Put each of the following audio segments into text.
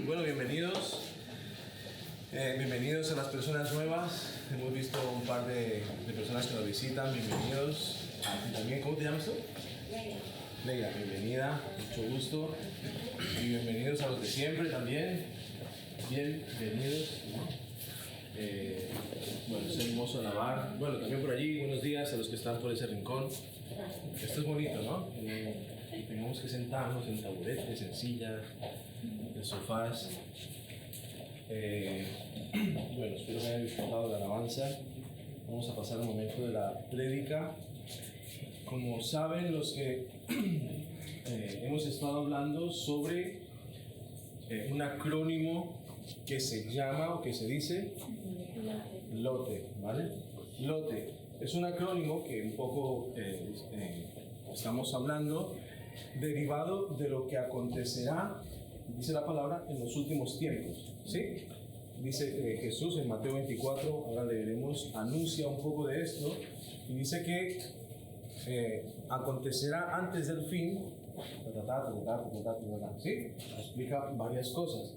Bueno, bienvenidos. Bienvenidos a las personas nuevas. Hemos visto un par de personas que nos visitan. Bienvenidos a ti también. ¿Cómo te llamas tú? Leila, bienvenida. Mucho gusto. Y bienvenidos a los de siempre también. Bienvenidos. Bueno, es hermoso alabar. Bueno, también por allí, buenos días a los que están por ese rincón. Esto es bonito, ¿no? Tenemos que sentarnos en taburetes, en sillas, en sofás. Bueno, espero que hayan disfrutado de la alabanza. Vamos a pasar al momento de la prédica. Como saben los que hemos estado hablando sobre un acrónimo que se llama o que se dice LOTE, ¿vale? LOTE es un acrónimo que un poco estamos hablando derivado de lo que acontecerá, dice la palabra, en los últimos tiempos, ¿sí? Dice Jesús en Mateo 24, ahora leeremos, anuncia un poco de esto y dice que acontecerá antes del fin, ¿sí? Explica varias cosas.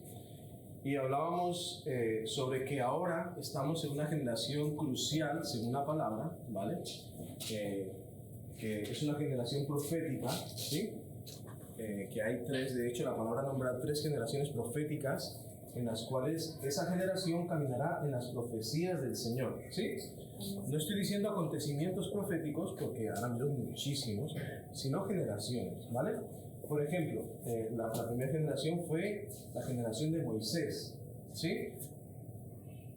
Y hablábamos sobre que ahora estamos en una generación crucial, según la palabra, ¿vale? Que es una generación profética, ¿sí? Que hay tres, de hecho la palabra nombra tres generaciones proféticas en las cuales esa generación caminará en las profecías del Señor, ¿sí? No estoy diciendo acontecimientos proféticos porque han habido muchísimos, sino generaciones, ¿vale? Por ejemplo, la primera generación fue la generación de Moisés, ¿sí?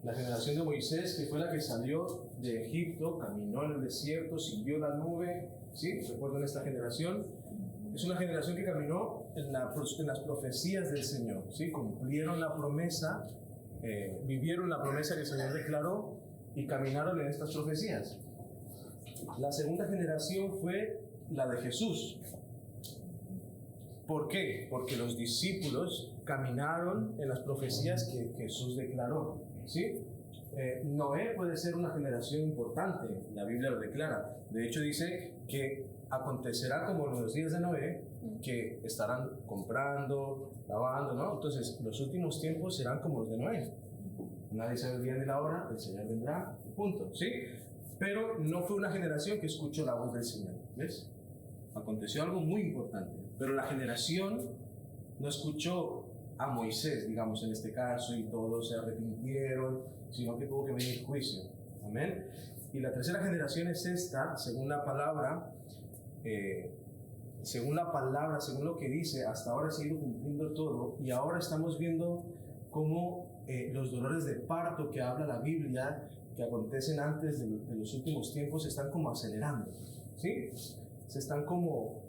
La generación de Moisés, que fue la que salió de Egipto, caminó en el desierto, siguió la nube, ¿sí? ¿Recuerdan esta generación? Es una generación que caminó en las profecías del Señor, ¿sí? Cumplieron la promesa, vivieron la promesa que el Señor declaró y caminaron en estas profecías. La segunda generación fue la de Jesús. ¿Por qué? Porque los discípulos caminaron en las profecías que Jesús declaró, ¿sí? Noé puede ser una generación importante, la Biblia lo declara. De hecho dice que acontecerá como en los días de Noé, que estarán comprando, lavando, ¿no? Entonces, los últimos tiempos serán como los de Noé. Nadie sabe el día ni la hora, el Señor vendrá, punto, ¿sí? Pero no fue una generación que escuchó la voz del Señor, ¿ves? Aconteció algo muy importante, pero la generación no escuchó a Moisés, digamos en este caso, y todos se arrepintieron, sino que tuvo que venir juicio. Amén. Y la tercera generación es esta, según la palabra, según lo que dice, hasta ahora se ha ido cumpliendo todo, y ahora estamos viendo cómo los dolores de parto que habla la Biblia, que acontecen antes de los últimos tiempos, se están como acelerando, ¿sí? Se están como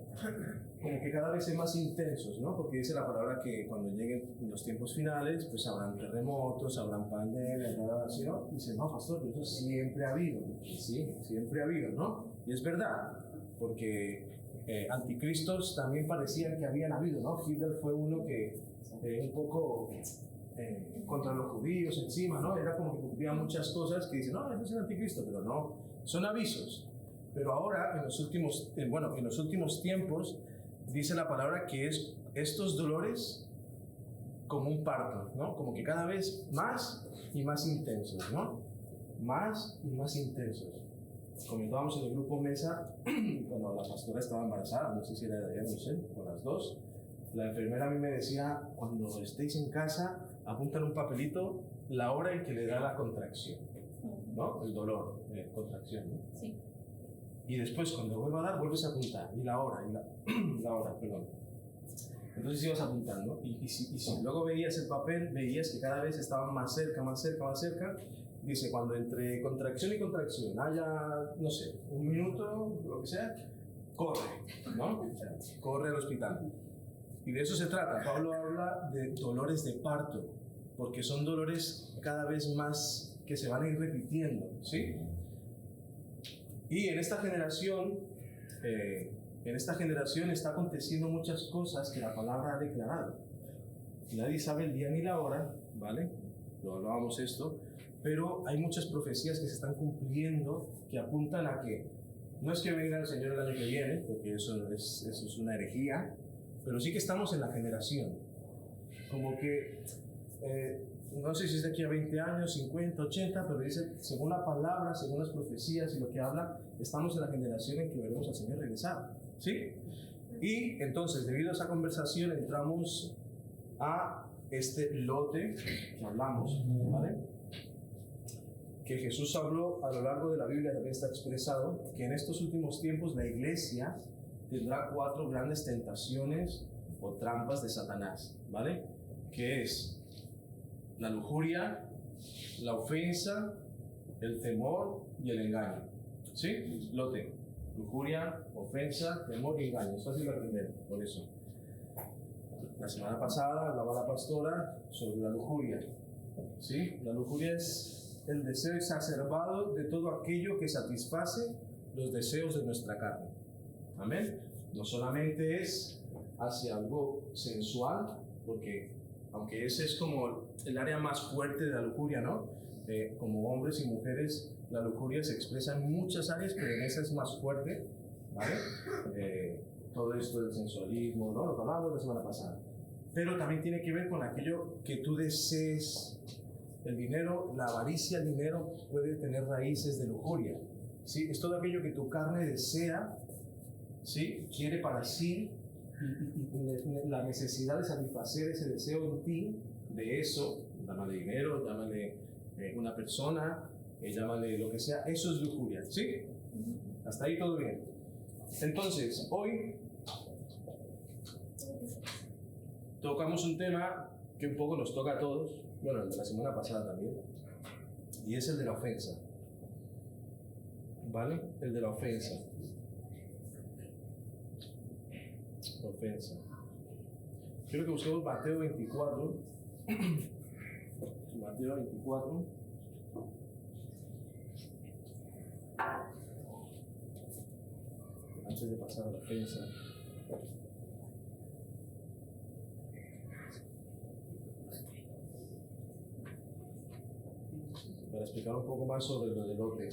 que cada vez son más intensos, ¿no? Porque dice la palabra que cuando lleguen los tiempos finales, pues habrán terremotos, habrán pandemias, ¿sí, no? Y dice, no, pastor, pero eso siempre ha habido. Sí, siempre ha habido, ¿no? Y es verdad, porque anticristos también parecían que habían habido, ¿no? Hitler fue uno que un poco contra los judíos encima, ¿no? Era como que cumplía muchas cosas que dicen, no, eso es el anticristo, pero no, son avisos. Pero ahora, en los últimos tiempos, dice la palabra que es estos dolores como un parto, ¿no? Como que cada vez más y más intensos, ¿no? Más y más intensos. Comentábamos en el grupo Mesa, cuando la pastora estaba embarazada, no sé si era de Michelle o las dos, la enfermera a mí me decía, cuando estéis en casa, apuntan un papelito la hora en que le da la contracción, ¿no? El dolor, contracción, ¿no? Sí. Y después, cuando vuelva a dar, vuelves a apuntar. Y la hora, la hora, perdón. Entonces ibas apuntando. Y si luego veías el papel, veías que cada vez estaban más cerca, más cerca, más cerca. Dice, cuando entre contracción y contracción haya, no sé, un minuto, lo que sea, corre, ¿no? O sea, corre al hospital. Y de eso se trata. Pablo habla de dolores de parto, porque son dolores cada vez más que se van a ir repitiendo, ¿sí? Y en esta generación está aconteciendo muchas cosas que la palabra ha declarado. Nadie sabe el día ni la hora, ¿vale? Lo hablábamos esto, pero hay muchas profecías que se están cumpliendo que apuntan a que no es que venga el Señor el año que viene, porque eso es una herejía, pero sí que estamos en la generación. como que, no sé si es de aquí a 20 años, 50, 80, pero dice, según la palabra, según las profecías y lo que habla, estamos en la generación en que veremos al Señor regresar, ¿sí? Y entonces, debido a esa conversación, entramos a este lote que hablamos, ¿vale? Que Jesús habló a lo largo de la Biblia, también está expresado, que en estos últimos tiempos la iglesia tendrá 4 grandes tentaciones o trampas de Satanás, ¿vale? Que es la lujuria, la ofensa, el temor y el engaño, ¿sí? Lote, lujuria, ofensa, temor y engaño. Es fácil de aprender, por eso. La semana pasada hablaba la pastora sobre la lujuria, ¿sí? La lujuria es el deseo exacerbado de todo aquello que satisface los deseos de nuestra carne. Amén. No solamente es hacia algo sensual, porque aunque ese es como el área más fuerte de la lujuria, ¿no? Como hombres y mujeres, la lujuria se expresa en muchas áreas, pero en esa es más fuerte, ¿vale? Todo esto del sensualismo, ¿no? Lo que hablamos la semana pasada. Pero también tiene que ver con aquello que tú desees. El dinero, la avaricia al dinero puede tener raíces de lujuria, ¿sí? Es todo aquello que tu carne desea, ¿sí? Quiere para sí, y la necesidad de satisfacer ese deseo en ti, de eso, llámale dinero, llámale una persona, llámale lo que sea, eso es lujuria, ¿sí? Hasta ahí todo bien. Entonces, hoy tocamos un tema que un poco nos toca a todos, bueno, el de la semana pasada también, y es el de la ofensa, ¿vale? El de la ofensa. Ofensa. Quiero que busquemos Mateo 24. Mateo 24. Antes de pasar a la ofensa. Para explicar un poco más sobre lo del lote.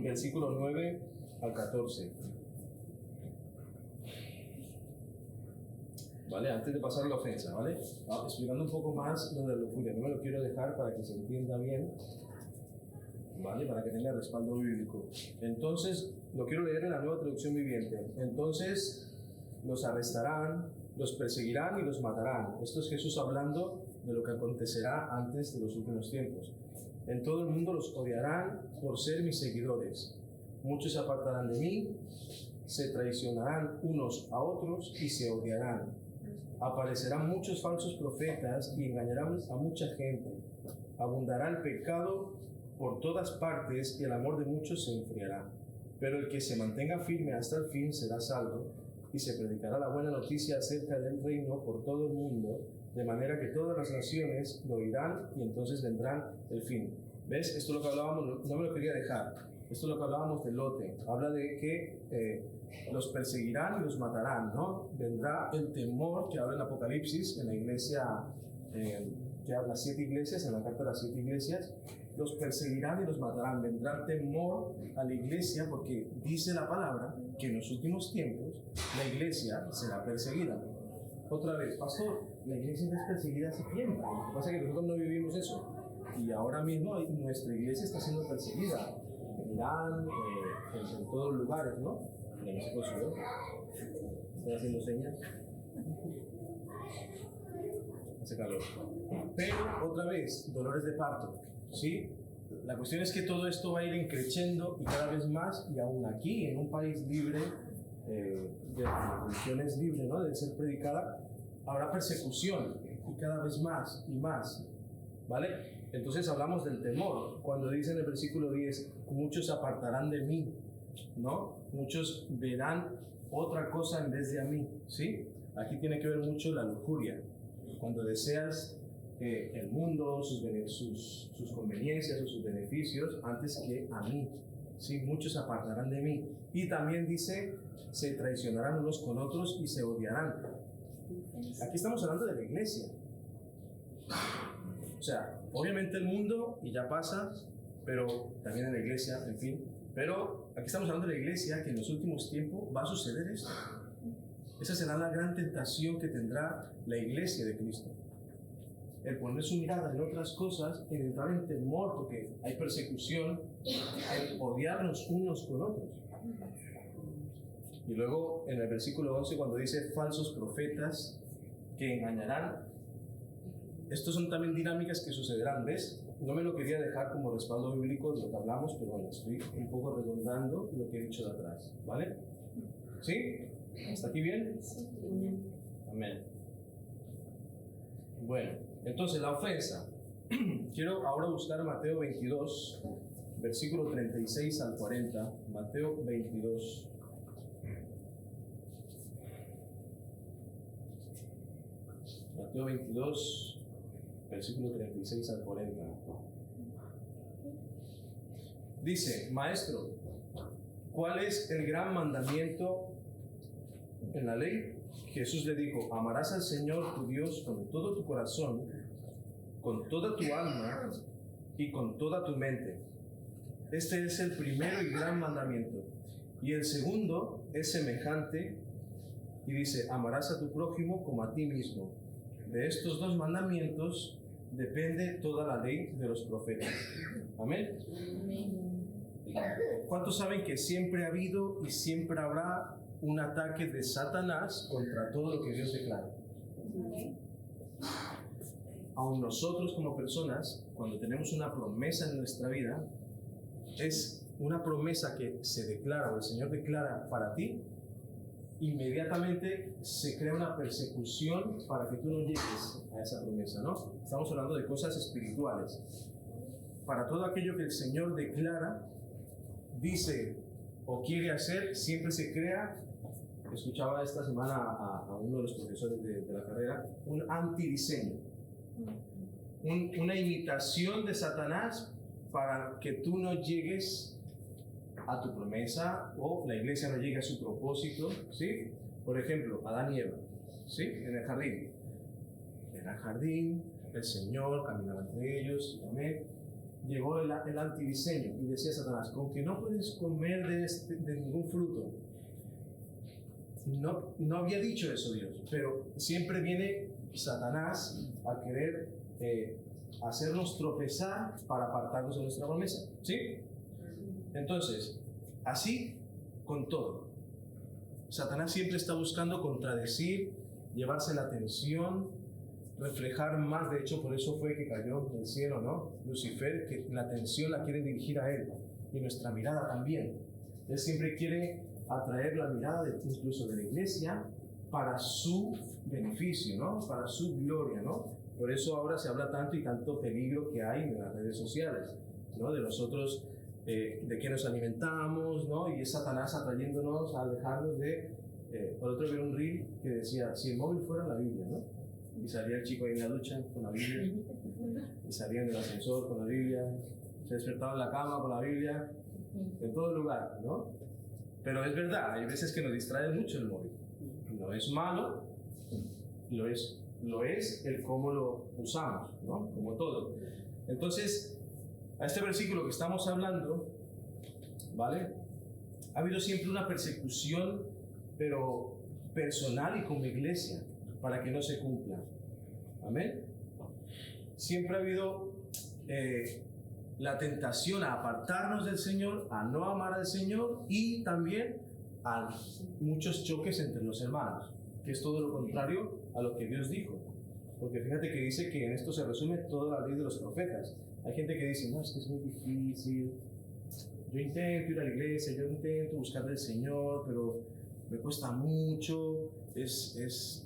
Versículo 9 al 14. ¿Vale? Antes de pasar a la ofensa, ¿vale? Explicando un poco más lo de la lujuria. No me lo quiero dejar para que se entienda bien, ¿vale? Para que tenga respaldo bíblico. Entonces, lo quiero leer en la Nueva Traducción Viviente. Entonces, los arrestarán, los perseguirán y los matarán. Esto es Jesús hablando de lo que acontecerá antes de los últimos tiempos. En todo el mundo los odiarán por ser mis seguidores. Muchos se apartarán de mí, se traicionarán unos a otros y se odiarán. Aparecerán muchos falsos profetas y engañarán a mucha gente. Abundará el pecado por todas partes y el amor de muchos se enfriará. Pero el que se mantenga firme hasta el fin será salvo, y se predicará la buena noticia acerca del reino por todo el mundo, de manera que todas las naciones lo oirán y entonces vendrán el fin. ¿Ves? Esto es lo que hablábamos, no me lo quería dejar. Esto es lo que hablábamos de Lote. Habla de que los perseguirán y los matarán, ¿no? Vendrá el temor que habla en Apocalipsis, en la iglesia, que habla 7 iglesias, en la carta de las 7 iglesias. Los perseguirán y los matarán. Vendrá temor a la iglesia porque dice la palabra que en los últimos tiempos la iglesia será perseguida. Otra vez, pastor, la iglesia no es perseguida hace tiempo. Lo que pasa es que nosotros no vivimos eso. Y ahora mismo nuestra iglesia está siendo perseguida. En Irán, en todos los lugares, ¿no? En ese consuelo. Estoy haciendo señas. Hace calor. Pero, otra vez, dolores de parto, ¿sí? La cuestión es que todo esto va a ir creciendo y cada vez más, y aún aquí, en un país libre, de religiones libres, ¿no? De ser predicada, habrá persecución, y cada vez más y más, ¿vale? Entonces hablamos del temor, cuando dice en el versículo 10, muchos se apartarán de mí, ¿no? Muchos verán otra cosa en vez de a mí, ¿sí? Aquí tiene que ver mucho la lujuria, cuando deseas el mundo, sus conveniencias o sus beneficios antes que a mí, ¿sí? Muchos se apartarán de mí. Y también dice, se traicionarán unos con otros y se odiarán. Aquí estamos hablando de la iglesia. O sea, obviamente el mundo, y ya pasa, pero también en la iglesia, en fin. Pero aquí estamos hablando de la iglesia, que en los últimos tiempos va a suceder esto. Esa será la gran tentación que tendrá la iglesia de Cristo. el poner su mirada en otras cosas, en entrar en temor porque hay persecución, en odiarnos unos con otros. Y luego en el versículo 11 cuando dice falsos profetas que engañarán, estos son también dinámicas que sucederán, ¿ves? No me lo quería dejar como respaldo bíblico de lo que hablamos, pero bueno, estoy un poco redondando lo que he dicho de atrás, ¿vale? ¿Sí? ¿Hasta aquí bien? Amén. Bueno, entonces la ofensa. Quiero ahora buscar Mateo 22, versículo 36 al 40. Mateo 22. Mateo 22, versículo 36 al 40. Dice, Maestro, ¿cuál es el gran mandamiento en la ley? Jesús le dijo, amarás al Señor tu Dios con todo tu corazón, con toda tu alma y con toda tu mente. Este es el primero y gran mandamiento. Y el segundo es semejante y dice, amarás a tu prójimo como a ti mismo. De estos dos mandamientos depende toda la ley de los profetas. Amén. ¿Cuántos saben que siempre ha habido y siempre habrá un ataque de Satanás contra todo lo que Dios declara? Aun nosotros como personas, cuando tenemos una promesa en nuestra vida, es una promesa que se declara o el Señor declara para ti, inmediatamente se crea una persecución para que tú no llegues a esa promesa, ¿no? Estamos hablando de cosas espirituales. Para todo aquello que el Señor declara, dice o quiere hacer, siempre se crea. Escuchaba esta semana a uno de los profesores de la carrera, un antidiseño, una imitación de Satanás para que tú no llegues a tu promesa o la iglesia no llegue a su propósito, ¿sí? Por ejemplo, Adán y Eva, ¿sí? En el jardín. Era el jardín, el Señor caminaba entre ellos, amén. Llegó el antidiseño y decía Satanás, con que no puedes comer de ningún fruto. No había dicho eso Dios, pero siempre viene Satanás a querer hacernos tropezar para apartarnos de nuestra promesa, ¿sí? Entonces, así con todo. Satanás siempre está buscando contradecir, llevarse la atención, reflejar más. De hecho, por eso fue que cayó del cielo, ¿no? Lucifer, que la atención la quiere dirigir a él y nuestra mirada también. Él siempre quiere atraer la mirada incluso de la iglesia para su beneficio, ¿no? Para su gloria, ¿no? Por eso ahora se habla tanto y tanto peligro que hay en las redes sociales, ¿no? De nosotros, de qué nos alimentamos, ¿no? Y es Satanás atrayéndonos a alejarnos de... por otro vi un reel que decía, si el móvil fuera la Biblia, ¿no? Y salía el chico ahí en la ducha con la Biblia, y salía en el ascensor con la Biblia, se despertaba en la cama con la Biblia, en todo lugar, ¿no? Pero es verdad, hay veces que nos distrae mucho el móvil. No es malo, lo es el cómo lo usamos, ¿no? Como todo. Entonces, a este versículo que estamos hablando, ¿vale? Ha habido siempre una persecución, pero personal y como iglesia, para que no se cumpla. Amén. Siempre ha habido la tentación a apartarnos del Señor, a no amar al Señor y también a muchos choques entre los hermanos, que es todo lo contrario a lo que Dios dijo. Porque fíjate que dice que en esto se resume toda la ley de los profetas. Hay gente que dice, no, es que es muy difícil, yo intento ir a la iglesia, yo intento buscar del Señor, pero me cuesta mucho, es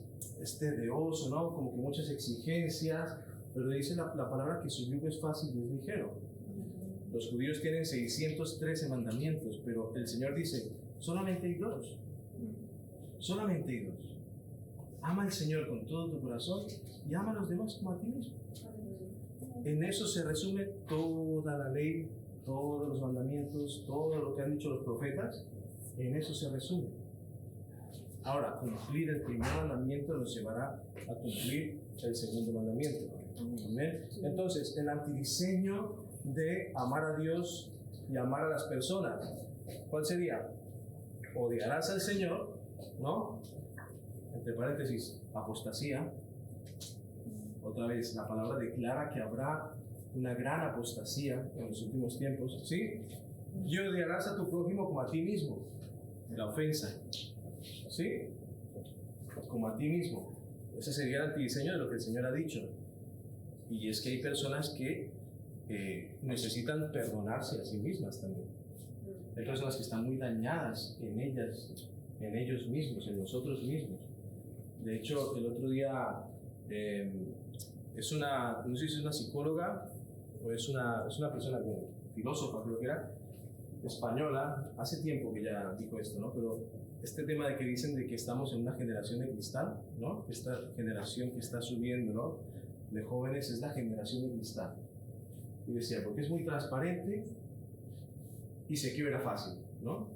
tedioso, ¿no? Como que muchas exigencias, pero dice la palabra que su yugo es fácil y es ligero. Los judíos tienen 613 mandamientos, pero el Señor dice, solamente hay dos. Solamente hay dos. Ama al Señor con todo tu corazón y ama a los demás como a ti mismo. En eso se resume toda la ley, todos los mandamientos, todo lo que han dicho los profetas, en eso se resume. Ahora, cumplir el primer mandamiento nos llevará a cumplir el segundo mandamiento. ¿Amén? Entonces, el antidiseño de amar a Dios y amar a las personas, ¿cuál sería? Odiarás al Señor, ¿no? Entre paréntesis, apostasía. Otra vez, la palabra declara que habrá una gran apostasía en los últimos tiempos, ¿sí? Y odiarás a tu prójimo como a ti mismo. La ofensa, ¿sí? Como a ti mismo. Ese sería el antidiseño de lo que el Señor ha dicho. Y es que hay personas que necesitan perdonarse a sí mismas también. Hay personas que están muy dañadas en ellas, en ellos mismos, en nosotros mismos. De hecho, el otro día no sé si es una psicóloga o es una persona, bueno, filósofa creo que era, española, hace tiempo que ya dijo esto, ¿no? Pero este tema de que dicen de que estamos en una generación de cristal, ¿no? Esta generación que está subiendo, ¿no? De jóvenes es la generación de cristal. Y decía, porque es muy transparente y se quiebra fácil, ¿no?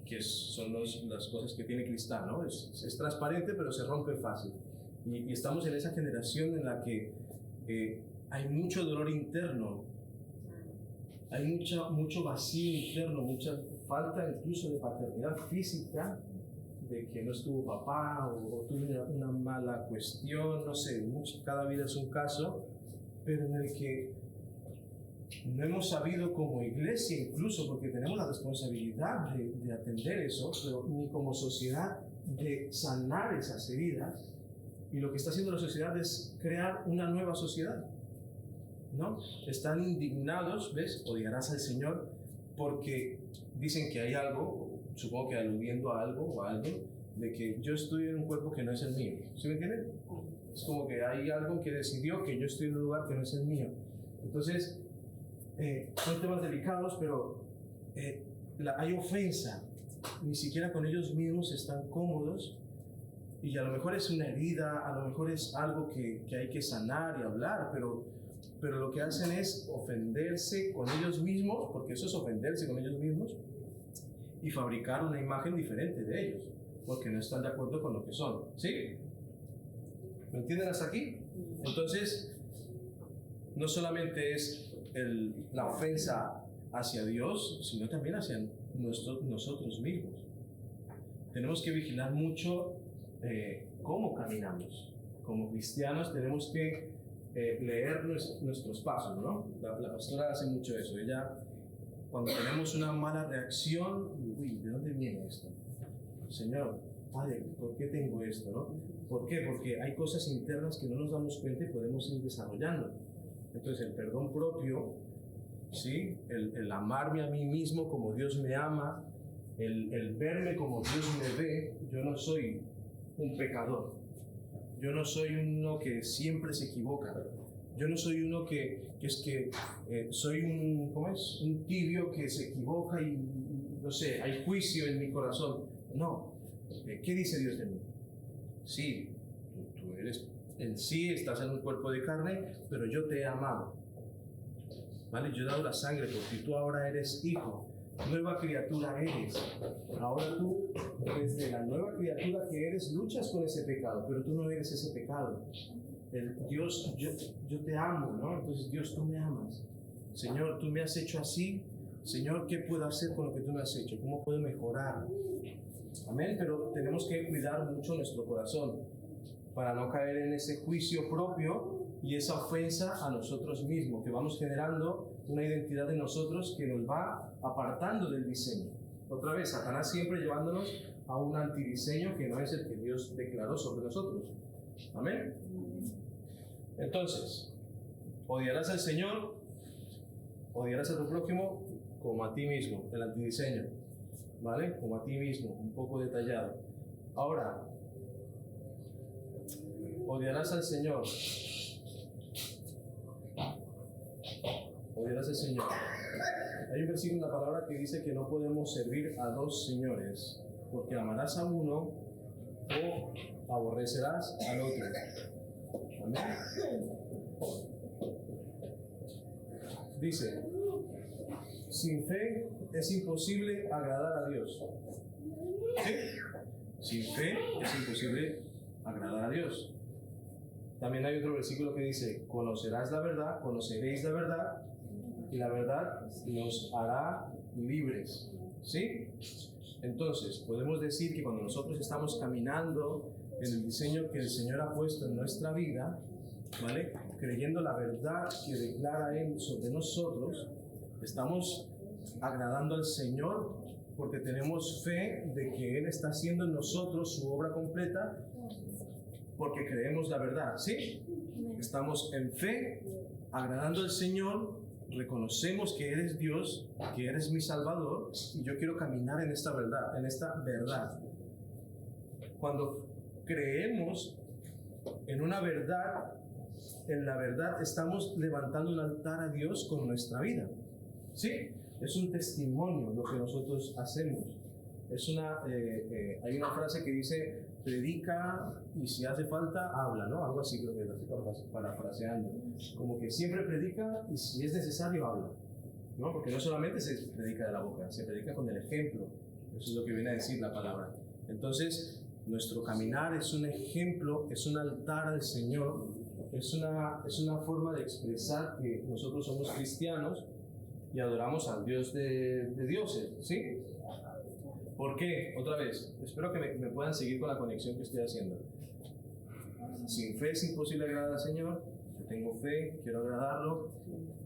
Que son las cosas que tiene cristal, ¿no? Es transparente pero se rompe fácil. Y estamos en esa generación en la que hay mucho dolor interno, hay mucho vacío interno, mucha falta incluso de paternidad física, de que no estuvo papá o tuvo una mala cuestión, no sé, cada vida es un caso, pero en el que no hemos sabido como iglesia incluso, porque tenemos la responsabilidad de atender eso, pero ni como sociedad de sanar esas heridas. Y lo que está haciendo la sociedad es crear una nueva sociedad, ¿no? Están indignados, ¿ves? Odiarás al Señor porque dicen que hay algo, supongo que aludiendo a algo o a alguien, de que yo estoy en un cuerpo que no es el mío. ¿Sí me entienden? Es como que hay algo que decidió que yo estoy en un lugar que no es el mío. Entonces, son temas delicados, pero hay ofensa. Ni siquiera con ellos mismos están cómodos. Y a lo mejor es una herida, a lo mejor es algo que hay que sanar y hablar, pero lo que hacen es ofenderse con ellos mismos, porque eso es ofenderse con ellos mismos, y fabricar una imagen diferente de ellos, porque no están de acuerdo con lo que son. ¿Sí? ¿Me entienden hasta aquí? Entonces, no solamente es la ofensa hacia Dios, sino también hacia nosotros mismos. Tenemos que vigilar mucho cómo caminamos. Como cristianos tenemos que leer nuestros pasos, ¿no? La pastora hace mucho eso. Ella, cuando tenemos una mala reacción, uy, ¿de dónde viene esto? Señor, Padre, ¿por qué tengo esto, no? ¿Por qué? Porque hay cosas internas que no nos damos cuenta y podemos ir desarrollando. Entonces, el perdón propio, ¿sí? El amarme a mí mismo como Dios me ama, el verme como Dios me ve. Yo no soy un pecador. Yo no soy uno que siempre se equivoca. Yo no soy uno que soy un tibio que se equivoca y no sé, hay juicio en mi corazón. No. ¿Qué dice Dios de mí? Sí, tú eres en sí, estás en un cuerpo de carne, pero yo te he amado. ¿Vale? Yo he dado la sangre por ti, tú ahora eres hijo. Nueva criatura eres. Ahora tú, desde la nueva criatura que eres, luchas con ese pecado, pero tú no eres ese pecado. Dios, yo te amo, ¿no? Entonces, Dios, tú me amas. Señor, tú me has hecho así. Señor, ¿qué puedo hacer con lo que tú me has hecho? ¿Cómo puedo mejorar? Amén, pero tenemos que cuidar mucho nuestro corazón para no caer en ese juicio propio y esa ofensa a nosotros mismos, que vamos generando una identidad de nosotros que nos va apartando del diseño. Otra vez, Satanás siempre llevándonos a un antidiseño que no es el que Dios declaró sobre nosotros. Amén. Entonces, odiarás al Señor, odiarás a tu prójimo como a ti mismo, el antidiseño, ¿vale? Como a ti mismo, un poco detallado. Ahora, odiarás al Señor. Odiarás al Señor. Hay un versículo en la palabra que dice que no podemos servir a dos señores, porque amarás a uno o aborrecerás al otro. Amén. Dice, sin fe es imposible agradar a Dios. ¿Sí? Sin fe es imposible agradar a Dios. También hay otro versículo que dice, conocerás la verdad, conoceréis la verdad, y la verdad nos hará libres. ¿Sí? Entonces, podemos decir que cuando nosotros estamos caminando en el diseño que el Señor ha puesto en nuestra vida, ¿vale? Creyendo la verdad que declara Él sobre nosotros, estamos agradando al Señor porque tenemos fe de que Él está haciendo en nosotros su obra completa, porque creemos la verdad, ¿sí? Estamos en fe, agradando al Señor, reconocemos que eres Dios, que eres mi Salvador, y yo quiero caminar en esta verdad. Cuando creemos en una verdad, en la verdad estamos levantando un altar a Dios con nuestra vida, ¿sí? Es un testimonio lo que nosotros hacemos. Hay una frase que dice, predica y si hace falta, habla, ¿no? Algo así, creo que lo estoy parafraseando. Como que siempre predica y si es necesario, habla, ¿no? Porque no solamente se predica de la boca, se predica con el ejemplo. Eso es lo que viene a decir la palabra. Entonces, nuestro caminar es un ejemplo, es un altar al Señor, es una forma de expresar que nosotros somos cristianos y adoramos al Dios de dioses, ¿sí? ¿Por qué? Otra vez, espero que me puedan seguir con la conexión que estoy haciendo. Sin fe es imposible agradar al Señor. Yo tengo fe, quiero agradarlo.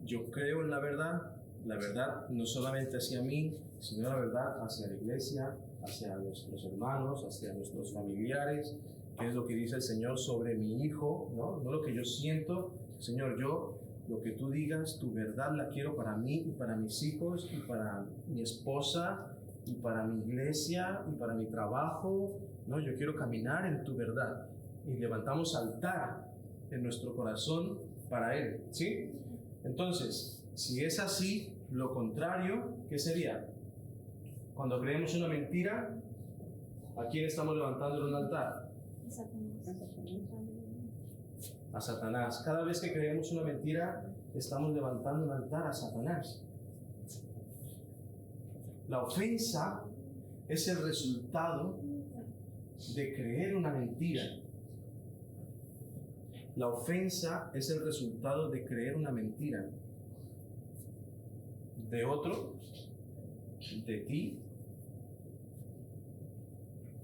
Yo creo en la verdad no solamente hacia mí, sino la verdad hacia la iglesia, hacia nuestros hermanos, hacia nuestros familiares. ¿Qué es lo que dice el Señor sobre mi hijo? No lo que yo siento. Señor, lo que tú digas, tu verdad la quiero para mí y para mis hijos y para mi esposa y para mi iglesia y para mi trabajo, ¿no? Yo quiero caminar en tu verdad. Y levantamos altar en nuestro corazón para Él, ¿sí? Entonces, si es así, lo contrario, ¿qué sería? Cuando creemos una mentira, ¿a quién estamos levantando en un altar? A Satanás. Cada vez que creemos una mentira, estamos levantando un altar a Satanás. La ofensa es el resultado de creer una mentira. La ofensa es el resultado de creer una mentira. De otro, de ti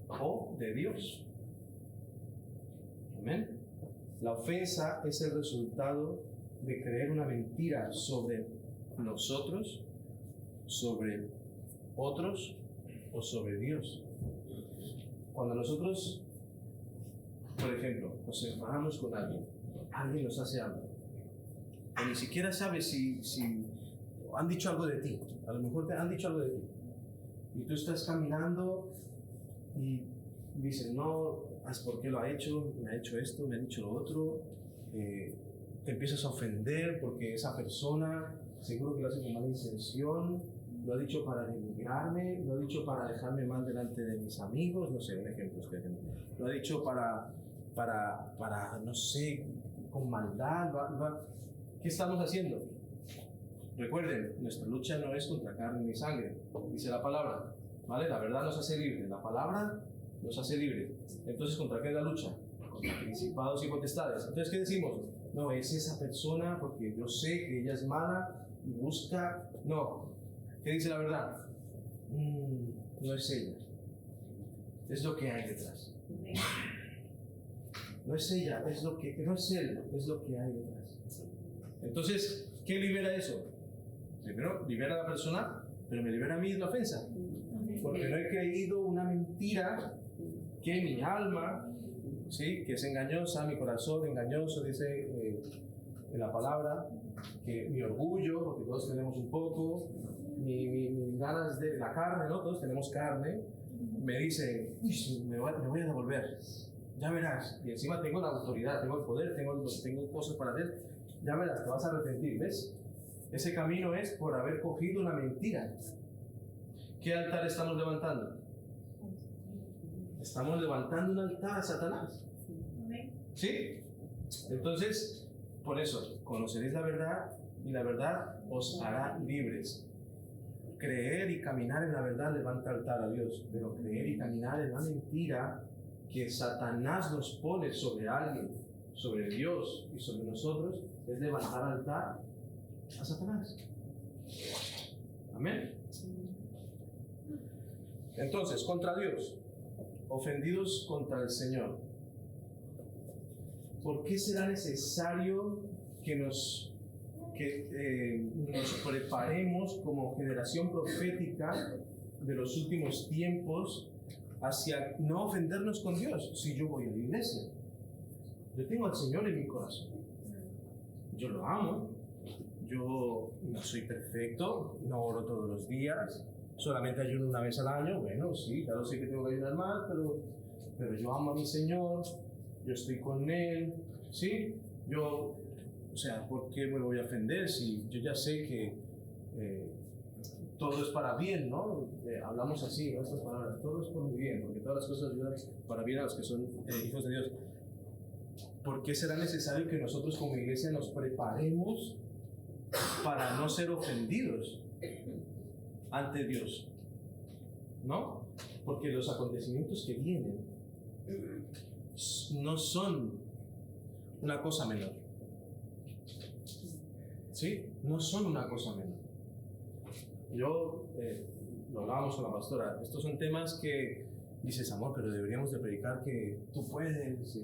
o de Dios. Amén. La ofensa es el resultado de creer una mentira sobre nosotros, sobre otros o sobre Dios. Cuando nosotros, por ejemplo, nos enfadamos con alguien nos hace algo, o ni siquiera sabes si han dicho algo de ti, a lo mejor te han dicho algo de ti, y tú estás caminando y dices, no, es porque lo ha hecho, me ha hecho esto, me ha dicho lo otro, te empiezas a ofender porque esa persona seguro que lo hace con mala intención, lo ha dicho para denigrarme, lo ha dicho para dejarme mal delante de mis amigos, no sé, un ejemplo estoy haciendo. Lo ha dicho para no sé, con maldad. ¿Qué estamos haciendo? Recuerden, nuestra lucha no es contra carne ni sangre, dice la palabra, ¿vale? La verdad nos hace libre, la palabra nos hace libre. Entonces, ¿contra qué es la lucha? Contra principados y potestades. Entonces, ¿qué decimos? No, es esa persona porque yo sé que ella es mala y busca... No. ¿Qué dice la verdad? No es ella. Es lo que hay detrás. No es ella, no es él, es lo que hay detrás. Entonces, ¿qué libera eso? Primero, libera a la persona, pero me libera a mí de la ofensa. Porque no he creído una mentira que mi alma, ¿sí? Que es engañosa, mi corazón engañoso, dice en la palabra, que mi orgullo, porque todos tenemos un poco, mis ganas de la carne, ¿no? Todos tenemos carne, me dice, me voy a devolver, ya verás, y encima tengo la autoridad, tengo el poder, tengo cosas para hacer, ya verás, te vas a arrepentir, ¿ves? Ese camino es por haber cogido una mentira. ¿Qué altar estamos levantando? Estamos levantando un altar a Satanás. ¿Sí? Entonces, por eso, conoceréis la verdad y la verdad os hará libres. Creer y caminar en la verdad levanta altar a Dios, pero creer y caminar en la mentira que Satanás nos pone sobre alguien, sobre Dios y sobre nosotros, es levantar altar a Satanás. Amén. Entonces, contra Dios, ofendidos contra el Señor. ¿Por qué será necesario que nos preparemos como generación profética de los últimos tiempos hacia no ofendernos con Dios? Si yo voy a la iglesia, yo tengo al Señor en mi corazón, yo lo amo, yo no soy perfecto, no oro todos los días, solamente ayuno una vez al año. Bueno, sí, claro, sé que tengo que ayunar más, pero yo amo a mi Señor, yo estoy con Él, ¿sí? O sea, ¿por qué me voy a ofender si yo ya sé que todo es para bien, ¿no? Hablamos así, ¿no? Estas palabras, todo es por mi bien, porque todas las cosas ayudan para bien a los que son hijos de Dios. ¿Por qué será necesario que nosotros como iglesia nos preparemos para no ser ofendidos ante Dios? ¿No? Porque los acontecimientos que vienen no son una cosa menor. ¿Sí? No son una cosa menor. Yo, lo hablábamos con la pastora, estos son temas que dices, amor, pero deberíamos de predicar que tú puedes,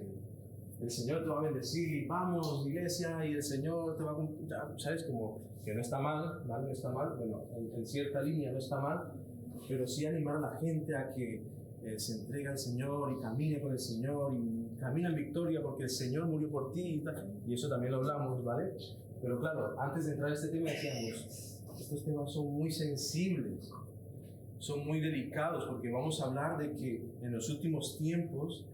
el Señor te va a bendecir, vamos, iglesia, y el Señor te va a cumplir, ¿sabes? Como que no está mal, ¿vale? No está mal, bueno, en cierta línea no está mal, pero sí animar a la gente a que se entregue al Señor y camine con el Señor y camina en victoria porque el Señor murió por ti y eso también lo hablamos, ¿vale? Pero claro, antes de entrar a este tema decíamos, estos temas son muy sensibles, son muy delicados, porque vamos a hablar de que en los últimos tiempos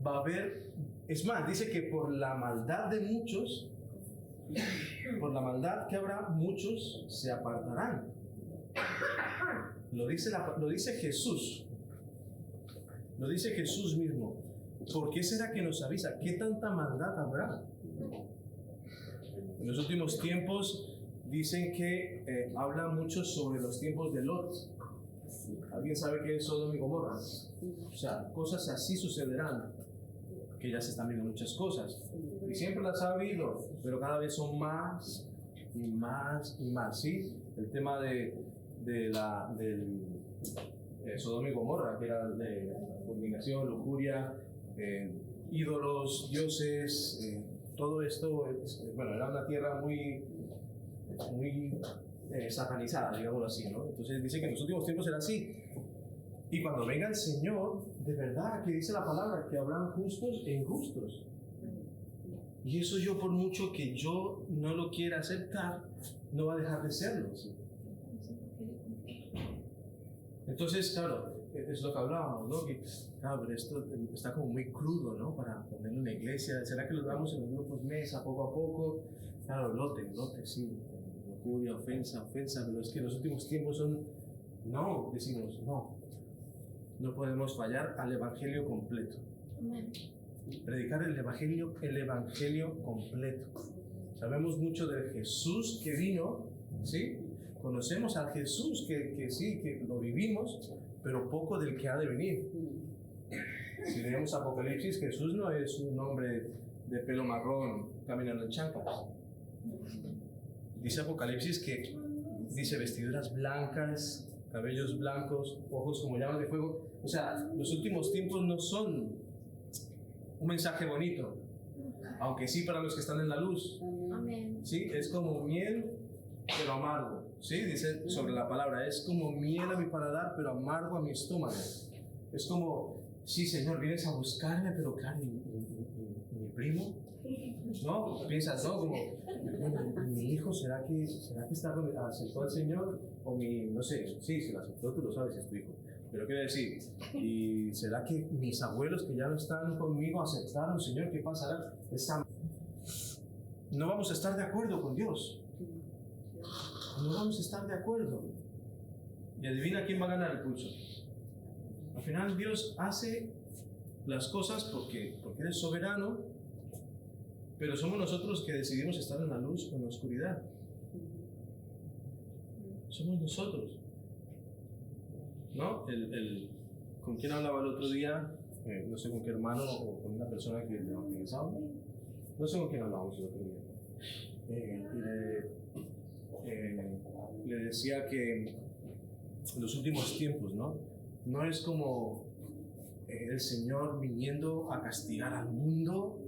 va a haber, es más, dice que por la maldad de muchos, por la maldad que habrá, muchos se apartarán. Lo dice Jesús, lo dice Jesús mismo. ¿Por qué será que nos avisa? ¿Qué tanta maldad habrá? En los últimos tiempos dicen que habla mucho sobre los tiempos de Lot. ¿Alguien sabe qué es Sodoma y Gomorra? O sea, cosas así sucederán, que ya se están viendo muchas cosas. Y siempre las ha habido, pero cada vez son más y más y más, ¿sí? El tema de Sodoma y Gomorra, que era de fornicación, lujuria, ídolos, dioses, todo esto, bueno, era una tierra muy satanizada, digámoslo así, ¿no? Entonces dice que en los últimos tiempos será así. Y cuando venga el Señor, de verdad, que dice la palabra, que habrán justos e injustos. Y eso yo, por mucho que yo no lo quiera aceptar, no va a dejar de serlo, ¿sí? Entonces, claro, es lo que hablábamos, ¿no? Que, claro, pero esto está como muy crudo, ¿no? Para ponerlo en una iglesia. ¿Será que lo damos en los grupos mesa, poco a poco? Claro, lote, sí. Lujuria, ofensa, pero es que los últimos tiempos son... No, decimos, no podemos fallar al Evangelio completo. Amén. Predicar el Evangelio completo. Sabemos mucho del Jesús que vino, ¿sí? Conocemos al Jesús que sí, que lo vivimos, pero poco del que ha de venir. Si leemos Apocalipsis, Jesús no es un hombre de pelo marrón caminando en chanclas. Dice Apocalipsis que dice vestiduras blancas, cabellos blancos, ojos como llamas de fuego. O sea, los últimos tiempos no son un mensaje bonito, aunque sí para los que están en la luz. Amén. Sí, es como miel, pero amargo. Sí, dice sobre la palabra, es como miel a mi paladar, pero amargo a mi estómago. Es como, sí, Señor, vienes a buscarme, pero claro, ¿y mi primo? ¿No? Piensas, ¿no? Como, mi hijo, ¿será que aceptó al Señor? O no sé, sí, si lo aceptó, tú lo sabes, es tu hijo. Pero quiero decir, ¿y será que mis abuelos que ya no están conmigo aceptaron, Señor? ¿Qué pasará? No vamos a estar de acuerdo con Dios. No vamos a estar de acuerdo. Y adivina quién va a ganar el pulso. Al final Dios hace las cosas porque Él es soberano, pero somos nosotros que decidimos estar en la luz o en la oscuridad. Somos nosotros. ¿No? ¿Con quién hablaba el otro día? No sé con qué hermano o con una persona que le evangelizaba. No sé con quién hablábamos el otro día. Le decía que en los últimos tiempos, no es como el Señor viniendo a castigar al mundo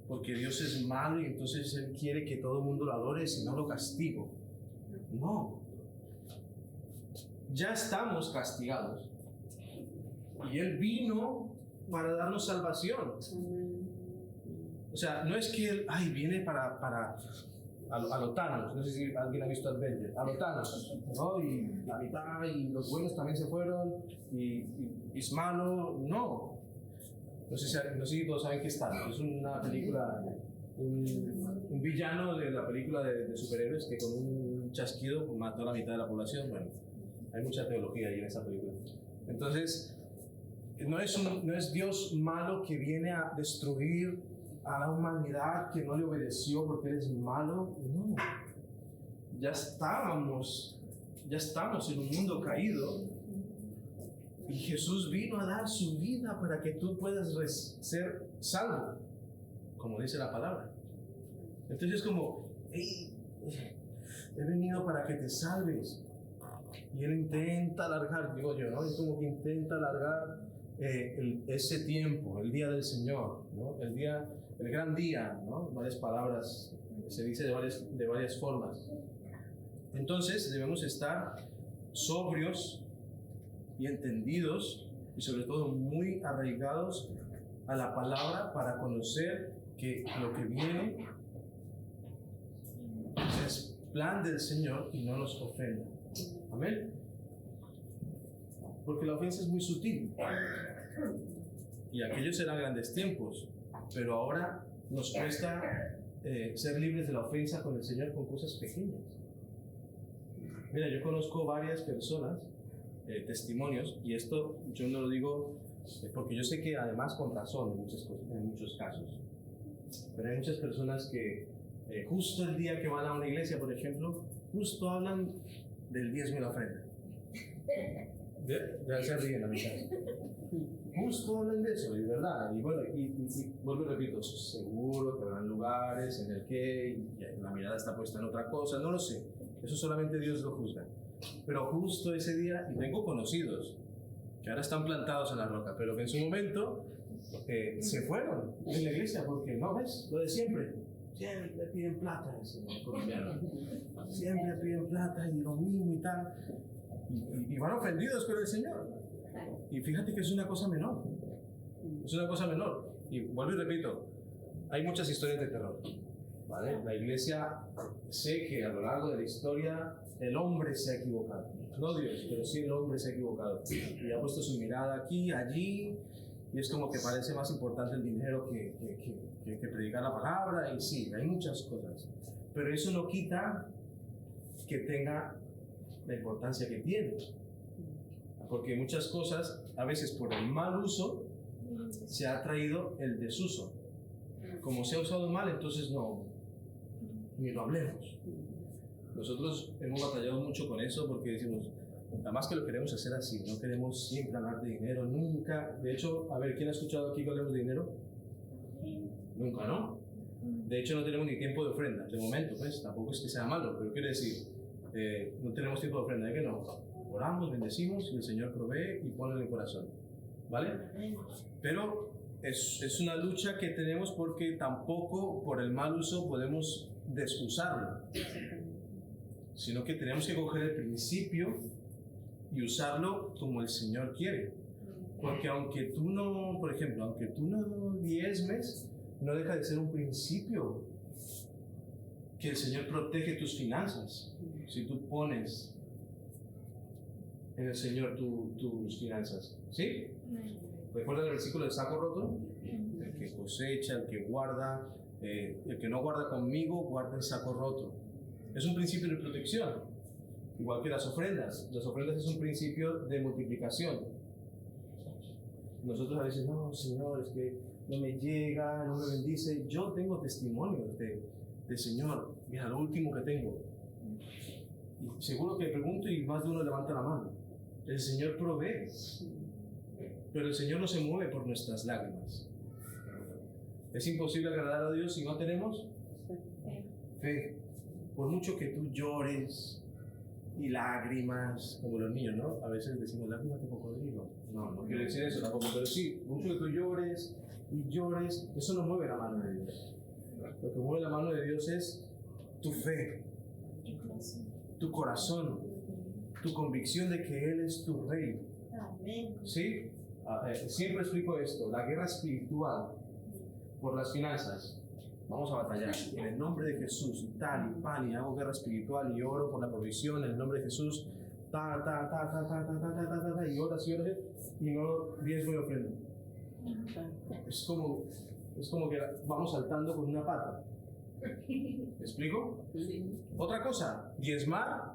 porque Dios es malo y entonces Él quiere que todo el mundo lo adore, si no lo castigo. No. Ya estamos castigados. Y Él vino para darnos salvación. O sea, no es que Él viene para a lo Thanos, no sé si alguien ha visto Avengers, a lo Thanos, ¿no? Y la mitad, y los buenos también se fueron, y es malo, no. No sé si todos saben qué es Thanos. Es una película, un villano de la película de superhéroes que con un chasquido mató a la mitad de la población. Bueno, hay mucha teología ahí en esa película. Entonces, no es Dios malo que viene a destruir a la humanidad que no le obedeció porque Él es malo. No. Ya estamos en un mundo caído y Jesús vino a dar su vida para que tú puedas ser salvo, como dice la palabra. Entonces es como, hey, he venido para que te salves. Y Él intenta alargar, digo yo, ¿no? Es como que intenta alargar ese tiempo, el día del Señor, ¿no? El gran día, ¿no? Varias palabras, se dice de varias formas. Entonces debemos estar sobrios y entendidos y sobre todo muy arraigados a la palabra para conocer que lo que viene es plan del Señor y no nos ofenda. Amén. Porque la ofensa es muy sutil y aquellos eran grandes tiempos, pero ahora nos cuesta ser libres de la ofensa con el Señor con cosas pequeñas. Mira, yo conozco varias personas, testimonios, y esto yo no lo digo porque yo sé que además con razón en muchos casos, pero hay muchas personas que justo el día que van a una iglesia, por ejemplo, justo hablan del diezmo y la ofrenda. Ya se ríen a mi casa. Justo hablan de eso, y verdad. Y bueno, y vuelvo y repito, seguro que habrán lugares en el que la mirada está puesta en otra cosa, no lo sé. Eso solamente Dios lo juzga. Pero justo ese día, y tengo conocidos que ahora están plantados en la roca, pero que en su momento se fueron de la iglesia porque, no, ves, lo de siempre. Siempre piden plata, ese colombiano. Siempre piden plata y lo mismo y tal. Y van ofendidos con el Señor. Y fíjate que es una cosa menor. Es una cosa menor. Y vuelvo y repito, hay muchas historias de terror. ¿Vale? La iglesia, sé que a lo largo de la historia el hombre se ha equivocado. No Dios, pero sí el hombre se ha equivocado. Y ha puesto su mirada aquí, allí, y es como que parece más importante el dinero que predicar la palabra. Y sí, hay muchas cosas. Pero eso no quita que tenga la importancia que tiene. Porque muchas cosas, a veces por el mal uso, se ha traído el desuso. Como se ha usado mal, entonces no, ni lo hablemos. Nosotros hemos batallado mucho con eso porque decimos, además que lo queremos hacer así, no queremos siempre hablar de dinero, nunca. De hecho, a ver, ¿quién ha escuchado aquí que hablemos de dinero? Nunca, ¿no? De hecho, no tenemos ni tiempo de ofrenda, de momento, pues, tampoco es que sea malo, pero quiere decir, no tenemos tiempo de ofrenda, ¿es que no? Oramos, bendecimos y el Señor provee y pone en el corazón, ¿vale? Pero es una lucha que tenemos porque tampoco por el mal uso podemos desusarlo, sino que tenemos que coger el principio y usarlo como el Señor quiere. Porque aunque tú no, por ejemplo, aunque tú no diezmes, no deja de ser un principio que el Señor protege tus finanzas. Si tú pones en el Señor tus finanzas, ¿sí? ¿Recuerdan el versículo del saco roto? El que cosecha, el que guarda, el que no guarda conmigo, guarda el saco roto. Es un principio de protección, igual que las ofrendas. Las ofrendas es un principio de multiplicación. Nosotros a veces, no, Señor, es que no me llega, no me bendice. Yo tengo testimonios de Señor, mira, lo último que tengo. Y seguro que pregunto y más de uno levanta la mano. El Señor provee, pero el Señor no se mueve por nuestras lágrimas. Es imposible agradar a Dios si no tenemos fe. Por mucho que tú llores y lágrimas, como los niños, ¿no? A veces decimos lágrimas de cocodrilo. No quiero decir eso tampoco, pero sí, mucho que tú llores y llores, eso no mueve la mano de Dios. Lo que mueve la mano de Dios es tu fe, tu corazón, tu convicción de que Él es tu Rey. ¿Sí? Siempre explico esto, la guerra espiritual por las finanzas. Vamos a batallar en el nombre de Jesús, y tal, y pan, y hago guerra espiritual, y oro por la provisión en el nombre de Jesús, y oras, y no diezmo y ofrenda. Es como que vamos saltando con una pata. ¿Me explico? Sí. Otra cosa, diezmar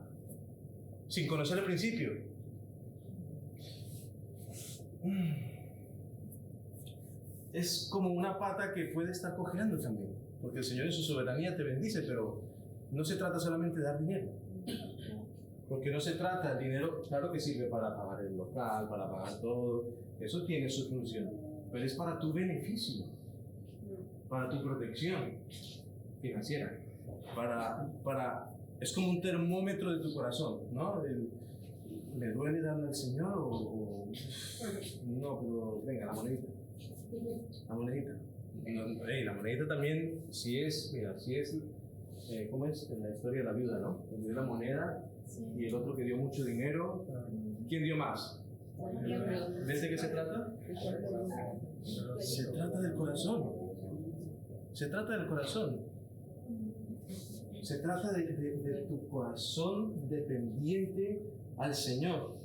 sin conocer el principio. Es como una pata que puede estar cojeando también, porque el Señor en su soberanía te bendice, pero no se trata solamente de dar dinero, porque no se trata, el dinero claro que sirve para pagar el local, para pagar todo, eso tiene su función, pero es para tu beneficio, para tu protección financiera, es como un termómetro de tu corazón, ¿no? ¿Le duele darle al Señor o no? Pero venga, la monedita. La monedita. La monedita también, ¿cómo es? En la historia de la viuda, ¿no? Cuando dio la moneda y el otro que dio mucho dinero, ¿quién dio más? ¿Ves de qué se trata? Se trata del corazón. Se trata del corazón. Se trata de tu corazón dependiente al Señor.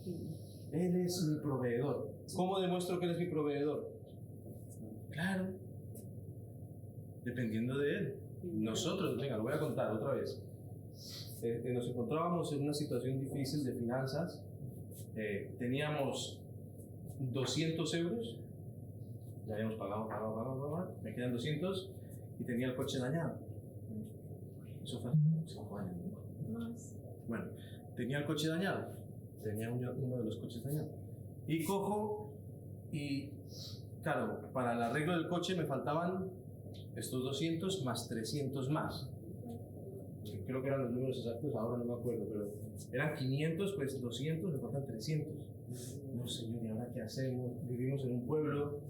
Él es mi proveedor. ¿Cómo demuestro que Él es mi proveedor? Claro, dependiendo de Él. Nosotros, venga, lo voy a contar otra vez. Nos encontrábamos en una situación difícil de finanzas. Teníamos 200 euros. Ya habíamos pagado. Me quedan 200 y tenía el coche dañado. Eso fue hace 5 años. Bueno, tenía el coche dañado. Tenía uno de los coches dañados. Y cojo y, claro, para el arreglo del coche me faltaban estos 200 más 300 más. Creo que eran los números exactos, ahora no me acuerdo, pero eran 500, pues 200, me faltan 300. No, Señor, ¿y ahora qué hacemos? Vivimos en un pueblo,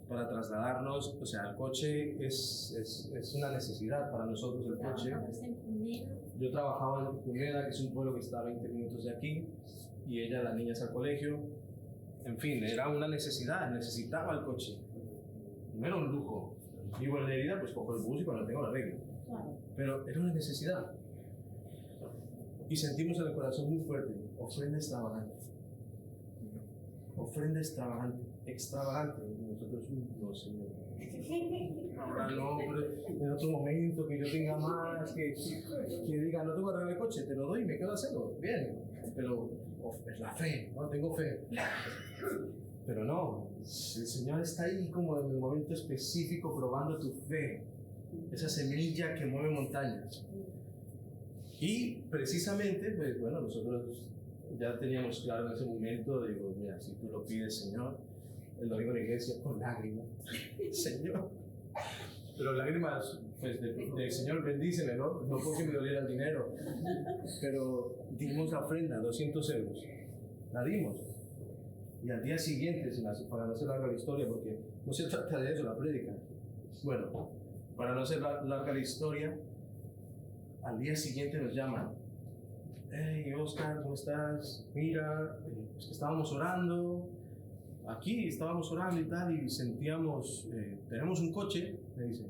para trasladarnos, o sea, el coche es una necesidad para nosotros, el coche. Yo trabajaba en Cuneda, que es un pueblo que está a 20 minutos de aquí, y ella, las niñas al colegio. En fin, era una necesidad, necesitaba el coche. No era un lujo. Vivo en Lérida, pues cojo el bus y cuando tengo la regla. Pero era una necesidad. Y sentimos en el corazón muy fuerte, ofrenda extravagante. Ofrenda extravagante. Nosotros, no, Señor. Ahora no, pero en otro momento que yo tenga más, que diga, no tengo que arreglar el coche, te lo doy y me quedo a cero. Bien, pero es la fe, ¿no? Tengo fe. Pero no, el Señor está ahí como en el momento específico probando tu fe, esa semilla que mueve montañas. Y precisamente, pues bueno, nosotros ya teníamos claro en ese momento, digo, mira, si tú lo pides, Señor, el domingo en la iglesia con lágrimas, Señor, pero lágrimas, pues de Señor, bendíceme, ¿no? No porque me doliera el dinero, pero dimos la ofrenda, 200 euros, la dimos. Y al día siguiente, para no hacer larga la historia, porque no se trata de eso, la prédica. Bueno, para no hacer larga la historia, al día siguiente nos llaman. Hey, Oscar, ¿cómo estás? Mira, es que estábamos orando, aquí estábamos orando y tal, y sentíamos, tenemos un coche, me dicen,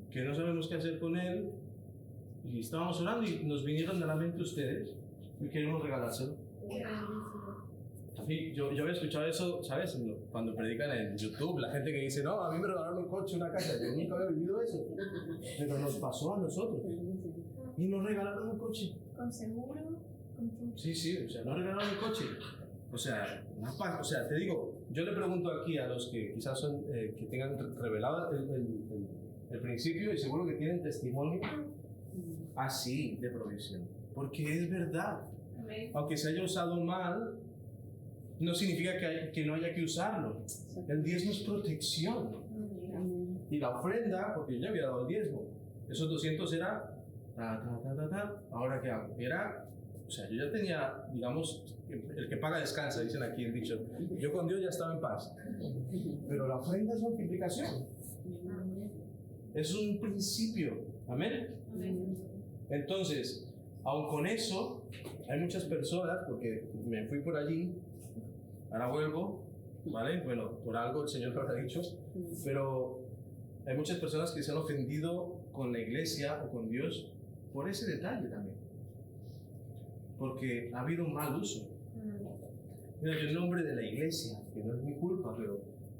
que no sabemos qué hacer con él, y estábamos orando y nos vinieron a la mente ustedes, y queremos regalárselo. Sí, yo había escuchado eso, ¿sabes? Cuando predican en YouTube, la gente que dice, no, a mí me regalaron un coche, una casa, yo nunca había vivido eso, pero nos pasó a nosotros. Y nos regalaron un coche. ¿Con seguro? Sí, o sea, nos regalaron un coche. O sea, te digo, yo le pregunto aquí a los que quizás son, que tengan revelado el principio y seguro que tienen testimonio así de provisión. Porque es verdad. Aunque se haya usado mal, no significa que no haya que usarlo. El diezmo es protección. Y la ofrenda, porque yo ya había dado el diezmo, esos 200 era ahora qué hago, o sea, yo ya tenía, digamos, el que paga descansa, dicen aquí el dicho, yo con Dios ya estaba en paz, pero la ofrenda es multiplicación. Es un principio. Amén. Entonces, aun con eso, hay muchas personas, porque me fui por allí, ahora vuelvo, ¿vale? Bueno, por algo el Señor lo habrá dicho, pero hay muchas personas que se han ofendido con la iglesia o con Dios por ese detalle también. Porque ha habido un mal uso. Mira, yo en nombre de la iglesia, que no es mi culpa,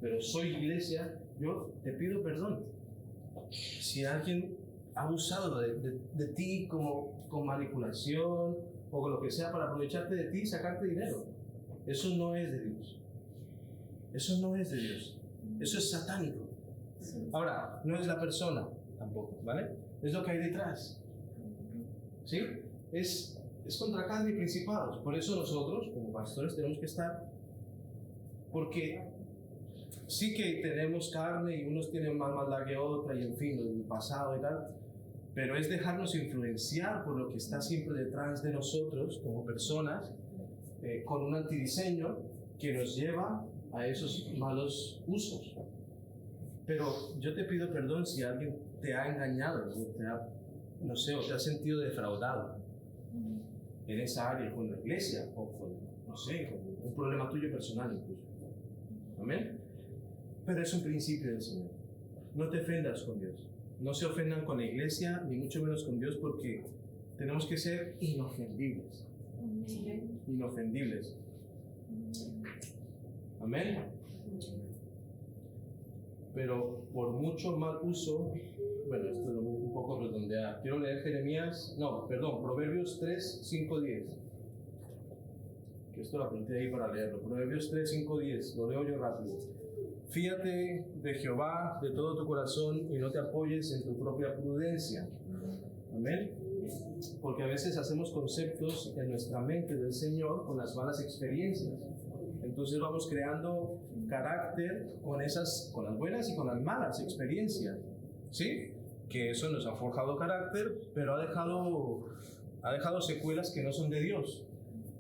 pero soy iglesia, yo te pido perdón. Si alguien ha abusado de ti como con manipulación o con lo que sea para aprovecharte de ti y sacarte dinero, eso no es de Dios. Eso no es de Dios. Eso es satánico. Ahora, no es la persona tampoco, ¿vale? Es lo que hay detrás. ¿Sí? Es contra carne y principados. Por eso nosotros, como pastores, tenemos que estar, porque sí que tenemos carne y unos tienen más maldad que otra y en fin, el pasado y tal, pero es dejarnos influenciar por lo que está siempre detrás de nosotros como personas, con un antidiseño que nos lleva a esos malos usos. Pero yo te pido perdón si alguien te ha engañado o te ha, no sé, o te ha sentido defraudado en esa área, con la iglesia o con, no sé, con un problema tuyo personal incluso. Amén. Pero es un principio del Señor. No te ofendas con Dios. No se ofendan con la iglesia, ni mucho menos con Dios, porque tenemos que ser inofendibles. Inofendibles. Amén. Pero por mucho mal uso, bueno, esto es un poco redondear. Quiero leer Proverbios 3, 5, 10. Que esto lo apunté ahí para leerlo. Proverbios 3, 5, 10. Lo leo yo rápido. Fíate de Jehová de todo tu corazón y no te apoyes en tu propia prudencia. Amén. Porque a veces hacemos conceptos en nuestra mente del Señor con las malas experiencias. Entonces vamos creando carácter con las buenas y con las malas experiencias. ¿Sí? Que eso nos ha forjado carácter, pero ha dejado secuelas que no son de Dios.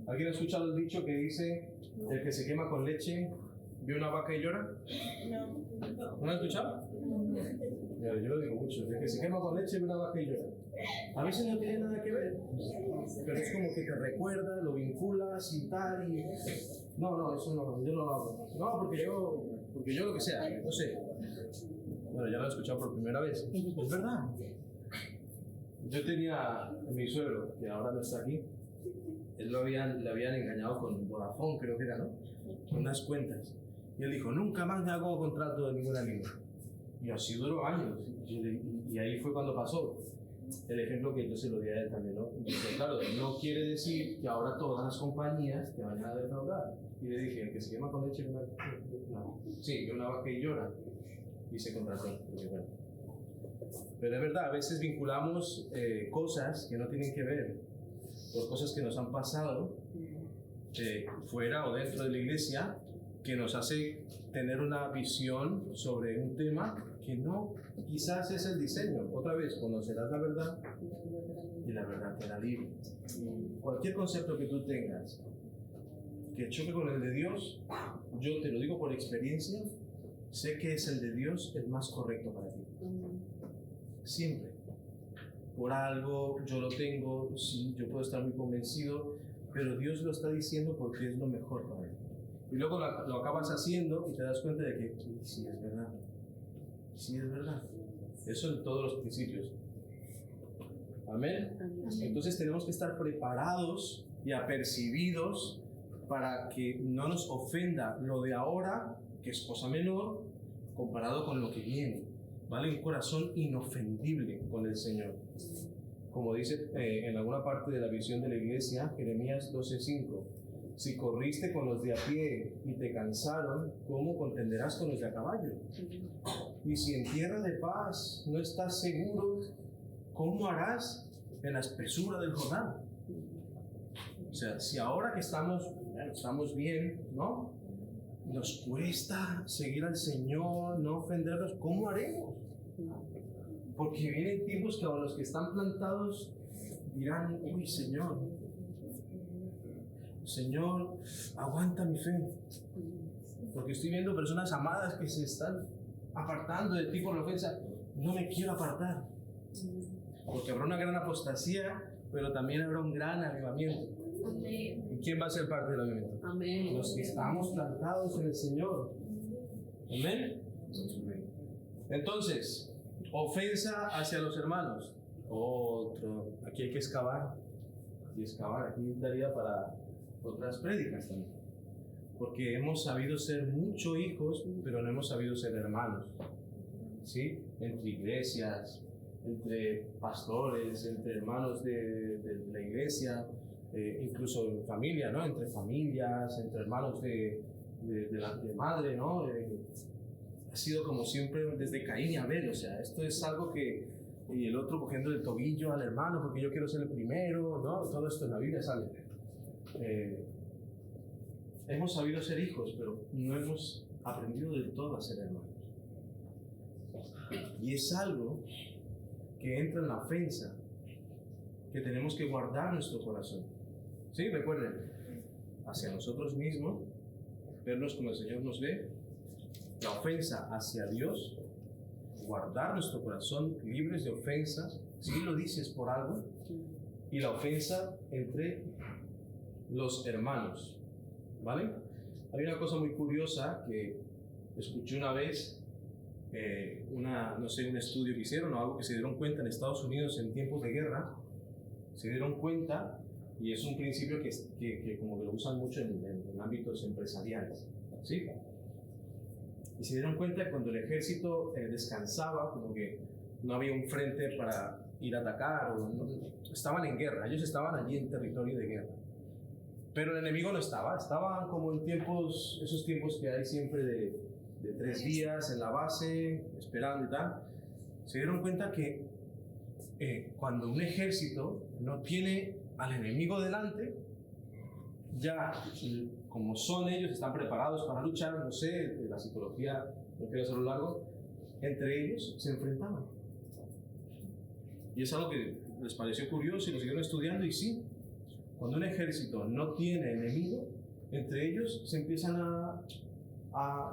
¿Alguien ha escuchado el dicho que dice, el que se quema con leche vio una vaca y llora? No. ¿No lo has escuchado? Yo lo digo mucho. El que se quema con leche ve una vaca y llora. A veces no tiene nada que ver, pero es como que te recuerda, lo vinculas y tal. Y no, eso no, yo no lo hago. No, porque yo lo que sea, no sé. Bueno, ya lo he escuchado por primera vez. Es verdad. Yo tenía a mi suegro, que ahora no está aquí. Él le habían engañado con Vodafone, creo que era, ¿no? Con unas cuentas. Y él dijo, nunca más me hago contrato de ninguna línea. Y así duró años. Y ahí fue cuando pasó. El ejemplo que yo se lo di a él también, ¿no? Entonces, claro, no quiere decir que ahora todas las compañías te vayan a defraudar. Y le dije, el que se quema con leche, una vaca y llora. Y se contrató. Bueno. Pero es verdad, a veces vinculamos cosas que no tienen que ver, por cosas que nos han pasado fuera o dentro de la iglesia, que nos hace tener una visión sobre un tema que no, quizás es el diseño. Otra vez, conocerás la verdad y la verdad te hará libre. Cualquier concepto que tú tengas que choque con el de Dios, yo te lo digo por experiencia, sé que es el de Dios el más correcto para ti. Siempre. Por algo yo lo tengo, sí, yo puedo estar muy convencido, pero Dios lo está diciendo porque es lo mejor para ti. Y luego lo acabas haciendo y te das cuenta de que sí es verdad. Sí es verdad. Eso en todos los principios. Amén. Entonces tenemos que estar preparados y apercibidos para que no nos ofenda lo de ahora, que es cosa menor, comparado con lo que viene. ¿Vale? Un corazón inofendible con el Señor. Como dice en alguna parte de la visión de la iglesia, Jeremías 12:5. Si corriste con los de a pie y te cansaron, ¿cómo contenderás con los de a caballo? Y si en tierra de paz no estás seguro, ¿cómo harás en la espesura del Jordán? O sea, si ahora que estamos bien, ¿no? Nos cuesta seguir al Señor, no ofendernos, ¿cómo haremos? Porque vienen tiempos que a los que están plantados dirán, uy, Señor, aguanta mi fe. Porque estoy viendo personas amadas que se están apartando de ti por la ofensa. no me quiero apartar. Porque habrá una gran apostasía, pero también habrá un gran avivamiento. Amén. ¿Y quién va a ser parte del avivamiento? Amén. Los que estamos plantados en el Señor. Amén. Entonces, ofensa hacia los hermanos. Otro. Aquí hay que excavar. Y excavar. Aquí daría para otras prédicas también. Porque hemos sabido ser mucho hijos, pero no hemos sabido ser hermanos. ¿Sí? Entre iglesias, entre pastores, entre hermanos de la iglesia, incluso en familia, ¿no? Entre familias, entre hermanos de madre, ¿no? Ha sido como siempre desde Caín y Abel, o sea, esto es algo que, y el otro cogiendo el tobillo al hermano porque yo quiero ser el primero, ¿no? Todo esto en la Biblia sale. Hemos sabido ser hijos, pero no hemos aprendido del todo a ser hermanos. Y es algo que entra en la ofensa, que tenemos que guardar nuestro corazón. ¿Sí? Recuerden, hacia nosotros mismos, vernos como el Señor nos ve, la ofensa hacia Dios, guardar nuestro corazón libres de ofensas, si lo dices por algo, y la ofensa entre los hermanos, ¿vale? Hay una cosa muy curiosa que escuché una vez, no sé, un estudio que hicieron o algo que se dieron cuenta en Estados Unidos en tiempos de guerra, se dieron cuenta, y es un principio que como que lo usan mucho en ámbitos empresariales, ¿sí? Y se dieron cuenta que cuando el ejército descansaba, como que no había un frente para ir a atacar, o no, estaban en guerra, ellos estaban allí en territorio de guerra. Pero el enemigo no estaban como en tiempos, esos tiempos que hay siempre de 3 días en la base, esperando y tal. Se dieron cuenta que cuando un ejército no tiene al enemigo delante, ya como son ellos, están preparados para luchar, no sé, la psicología, no quiero hacerlo largo, entre ellos se enfrentaban. Y es algo que les pareció curioso y lo siguieron estudiando, y sí, cuando un ejército no tiene enemigo, entre ellos se empiezan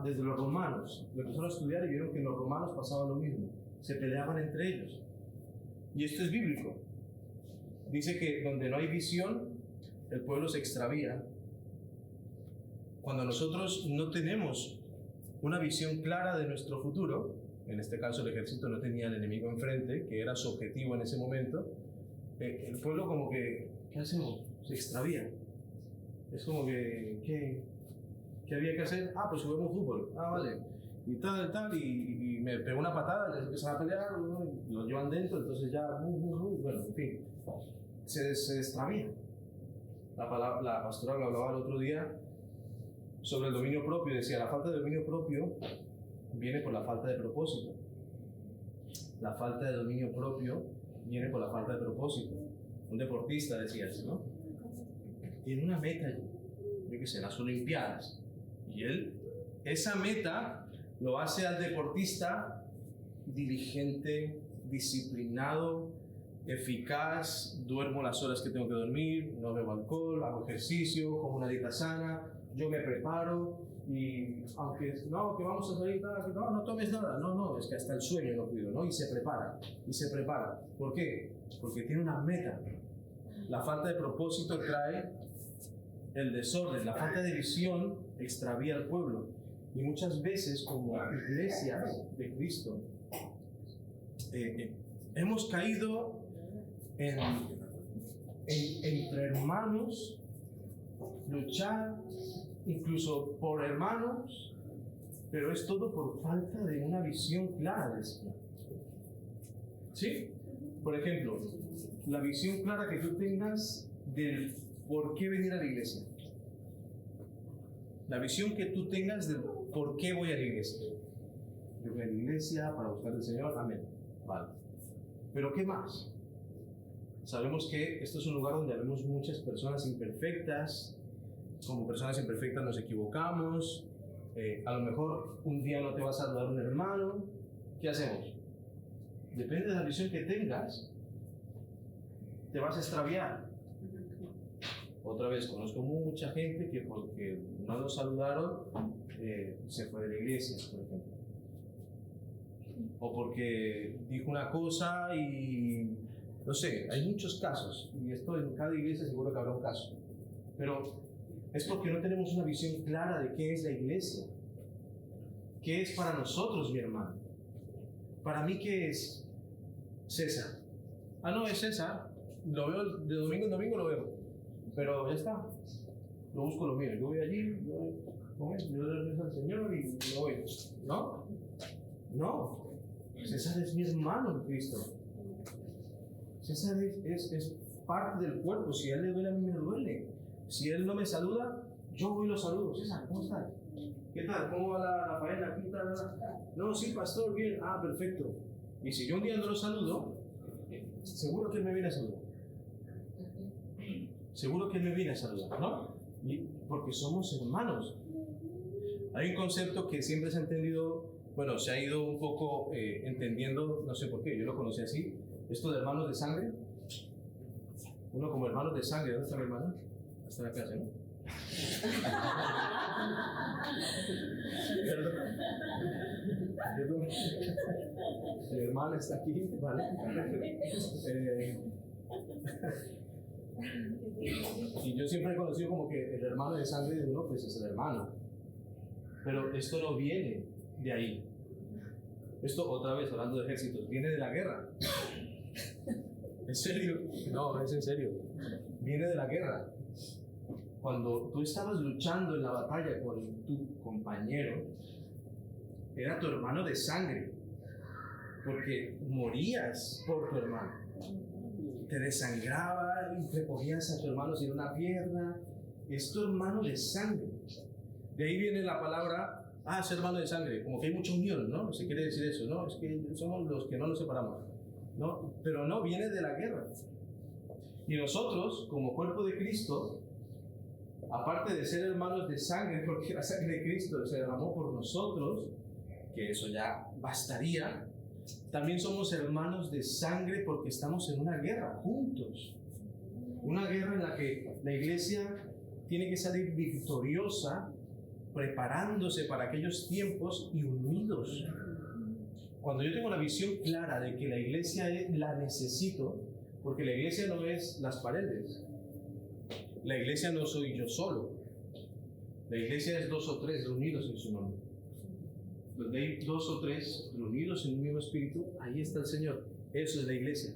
desde los romanos, lo empezaron a estudiar y vieron que en los romanos pasaba lo mismo, se peleaban entre ellos. Y esto es bíblico. Dice que donde no hay visión, el pueblo se extravía. Cuando nosotros no tenemos una visión clara de nuestro futuro, en este caso el ejército no tenía al enemigo enfrente, que era su objetivo en ese momento, el pueblo como que, ¿qué hacemos? Se extravía. Es como que, ¿qué había que hacer? Ah, pues juguemos fútbol. Ah, vale. Y tal, y me pegó una patada, les empiezan a pelear, ¿no? Y los llevan dentro, entonces ya, bueno, en fin, se extravía. La pastora lo hablaba el otro día sobre el dominio propio, decía, la falta de dominio propio viene por la falta de propósito. La falta de dominio propio viene por la falta de propósito. Un deportista decía eso, ¿no? Tiene una meta, yo qué sé, las Olimpiadas, y él, esa meta lo hace al deportista diligente, disciplinado, eficaz, duermo las horas que tengo que dormir, no bebo alcohol, hago ejercicio, como una dieta sana, yo me preparo, y aunque no, que vamos a salir, que no tomes nada, no, es que hasta el sueño lo cuido, ¿no? Y se prepara. ¿Por qué? Porque tiene una meta. La falta de propósito trae el desorden, la falta de visión extravía al pueblo. Y muchas veces, como iglesias de Cristo, hemos caído entre hermanos, luchar incluso por hermanos, pero es todo por falta de una visión clara del Señor. ¿Sí? Por ejemplo, la visión clara que tú tengas del por qué venir a la iglesia. La visión que tú tengas del por qué voy a la iglesia. Yo voy a la iglesia para buscar al Señor, amén. Vale. Pero ¿qué más? Sabemos que esto es un lugar donde vemos muchas personas imperfectas. Como personas imperfectas nos equivocamos. A lo mejor un día no te va a saludar un hermano. ¿Qué hacemos? Depende de la visión que tengas, te vas a extraviar. Otra vez, conozco mucha gente que porque no lo saludaron, se fue de la iglesia, por ejemplo. o porque dijo una cosa y no sé, hay muchos casos, y esto en cada iglesia seguro que habrá un caso, pero es porque no tenemos una visión clara de qué es la iglesia, qué es para nosotros, mi hermano. Para mí, ¿qué es César? Ah, no, es César, lo veo de domingo en domingo, lo veo, pero ya está, lo busco lo mío, yo voy allí, yo le rezo al Señor y me voy. No, César es mi hermano en Cristo. César es parte del cuerpo. Si a él le duele, a mí me duele. Si él no me saluda, yo voy y lo saludo. César, ¿cómo estás? ¿Qué tal? ¿Cómo va la faena? ¿Qué tal? No, sí, pastor, bien. Ah, perfecto. Y si yo un día no lo saludo, seguro que él me viene a saludar. Seguro que él me viene a saludar, ¿no? Porque somos hermanos. Hay un concepto que siempre se ha entendido, bueno, se ha ido un poco entendiendo, no sé por qué, yo lo conocí así, esto de hermanos de sangre. Uno como hermanos de sangre, ¿dónde está mi hermana? Está en la clase, ¿no? Perdón. Mi hermana está aquí, ¿vale? Y yo siempre he conocido como que el hermano de sangre de uno, pues es el hermano. Pero esto no viene de ahí. Esto, otra vez, hablando de ejércitos, viene de la guerra. ¿En serio? No, es en serio. Viene de la guerra. Cuando tú estabas luchando en la batalla con tu compañero, era tu hermano de sangre. Porque morías por tu hermano. Te desangraba y te cogías a tu hermano sin una pierna. Es tu hermano de sangre. De ahí viene la palabra, es hermano de sangre, como que hay mucha unión, ¿no? Se quiere decir eso, ¿no? Es que somos los que no nos separamos, ¿no? Pero no, viene de la guerra. Y nosotros, como cuerpo de Cristo, aparte de ser hermanos de sangre, porque la sangre de Cristo se derramó por nosotros, que eso ya bastaría, también somos hermanos de sangre porque estamos en una guerra juntos. Una guerra en la que la iglesia tiene que salir victoriosa, preparándose para aquellos tiempos y unidos. Cuando yo tengo la visión clara de que la iglesia la necesito, porque la iglesia no es las paredes, la iglesia no soy yo solo, la iglesia es 2 o 3 reunidos en su nombre. Donde hay 2 o 3 reunidos en el mismo espíritu, ahí está el Señor. Eso es la iglesia.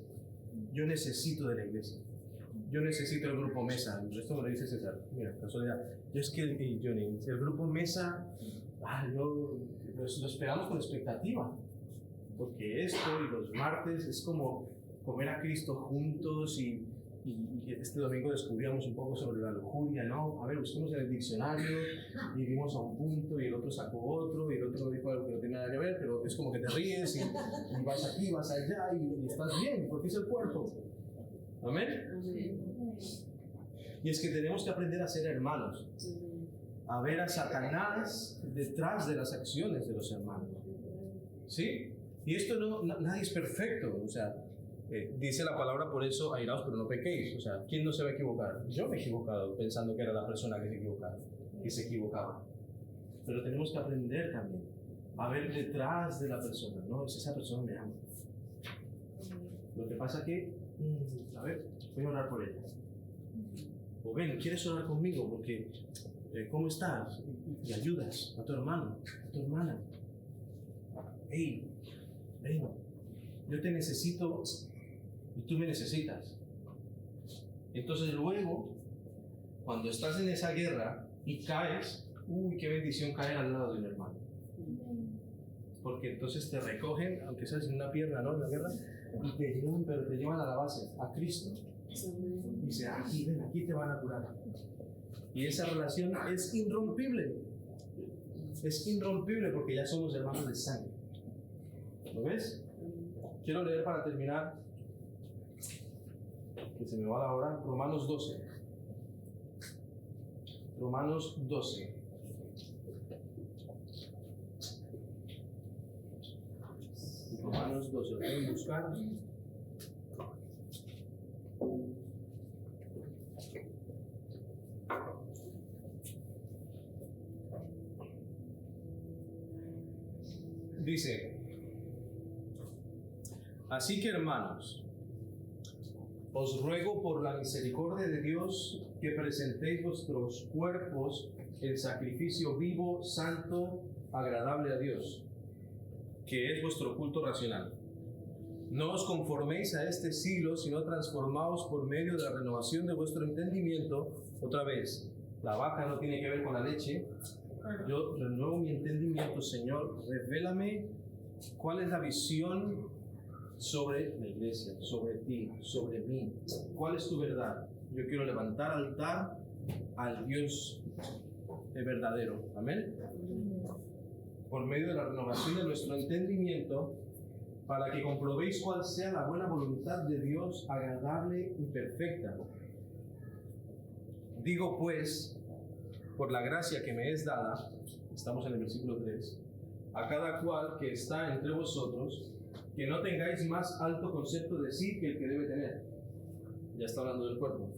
Yo necesito de la iglesia. Yo necesito el grupo Mesa. Esto me lo dice César. Mira, casualidad. Yo es que el grupo Mesa, lo esperamos con expectativa. Porque esto y los martes es como comer a Cristo juntos y este domingo descubríamos un poco sobre la lujuria, ¿no? A ver, buscamos en el diccionario y vimos a un punto y el otro sacó otro y el otro dijo algo que no tiene nada que ver, pero es como que te ríes y vas aquí, vas allá y estás bien, porque es el cuerpo. ¿Amén? Y es que tenemos que aprender a ser hermanos, a ver a Satanás detrás de las acciones de los hermanos. ¿Sí? Y esto nadie es perfecto, o sea, dice la palabra por eso, airaos pero no pequéis. O sea, ¿quién no se va a equivocar? Yo me he equivocado pensando que era la persona que se equivocaba. Pero tenemos que aprender también a ver detrás de la persona, ¿no? Es esa persona me ama. Lo que pasa que, a ver, voy a orar por ella. O ven, ¿quieres orar conmigo? Porque, ¿cómo estás? Y ayudas a tu hermano, a tu hermana. Hey, ven, yo te necesito y tú me necesitas. Entonces luego, cuando estás en esa guerra y caes, qué bendición caer al lado de un hermano. Porque entonces te recogen, aunque seas sin una pierna, ¿no? En la guerra, y te llevan a la base, a Cristo. Y dice, aquí, ven, aquí te van a curar. Y esa relación es irrompible. Es irrompible porque ya somos hermanos de sangre. ¿Lo ves? Quiero leer para terminar, que se me va la hora, Romanos 12. Romanos 12. Romanos 12, ¿lo pueden buscar? Dice, Así que, hermanos, os ruego por la misericordia de Dios que presentéis vuestros cuerpos en sacrificio vivo, santo, agradable a Dios, que es vuestro culto racional. No os conforméis a este siglo, sino transformaos por medio de la renovación de vuestro entendimiento. Otra vez, la vaca no tiene que ver con la leche. Yo renuevo mi entendimiento, Señor. Revélame cuál es la visión sobre la iglesia, sobre ti, sobre mí. ¿Cuál es tu verdad? Yo quiero levantar altar al Dios verdadero. Amén. Por medio de la renovación de nuestro entendimiento, para que comprobéis cuál sea la buena voluntad de Dios, agradable y perfecta. Digo pues, por la gracia que me es dada, estamos en el versículo 3, a cada cual que está entre vosotros, que no tengáis más alto concepto de sí que el que debe tener. Ya está hablando del cuerpo.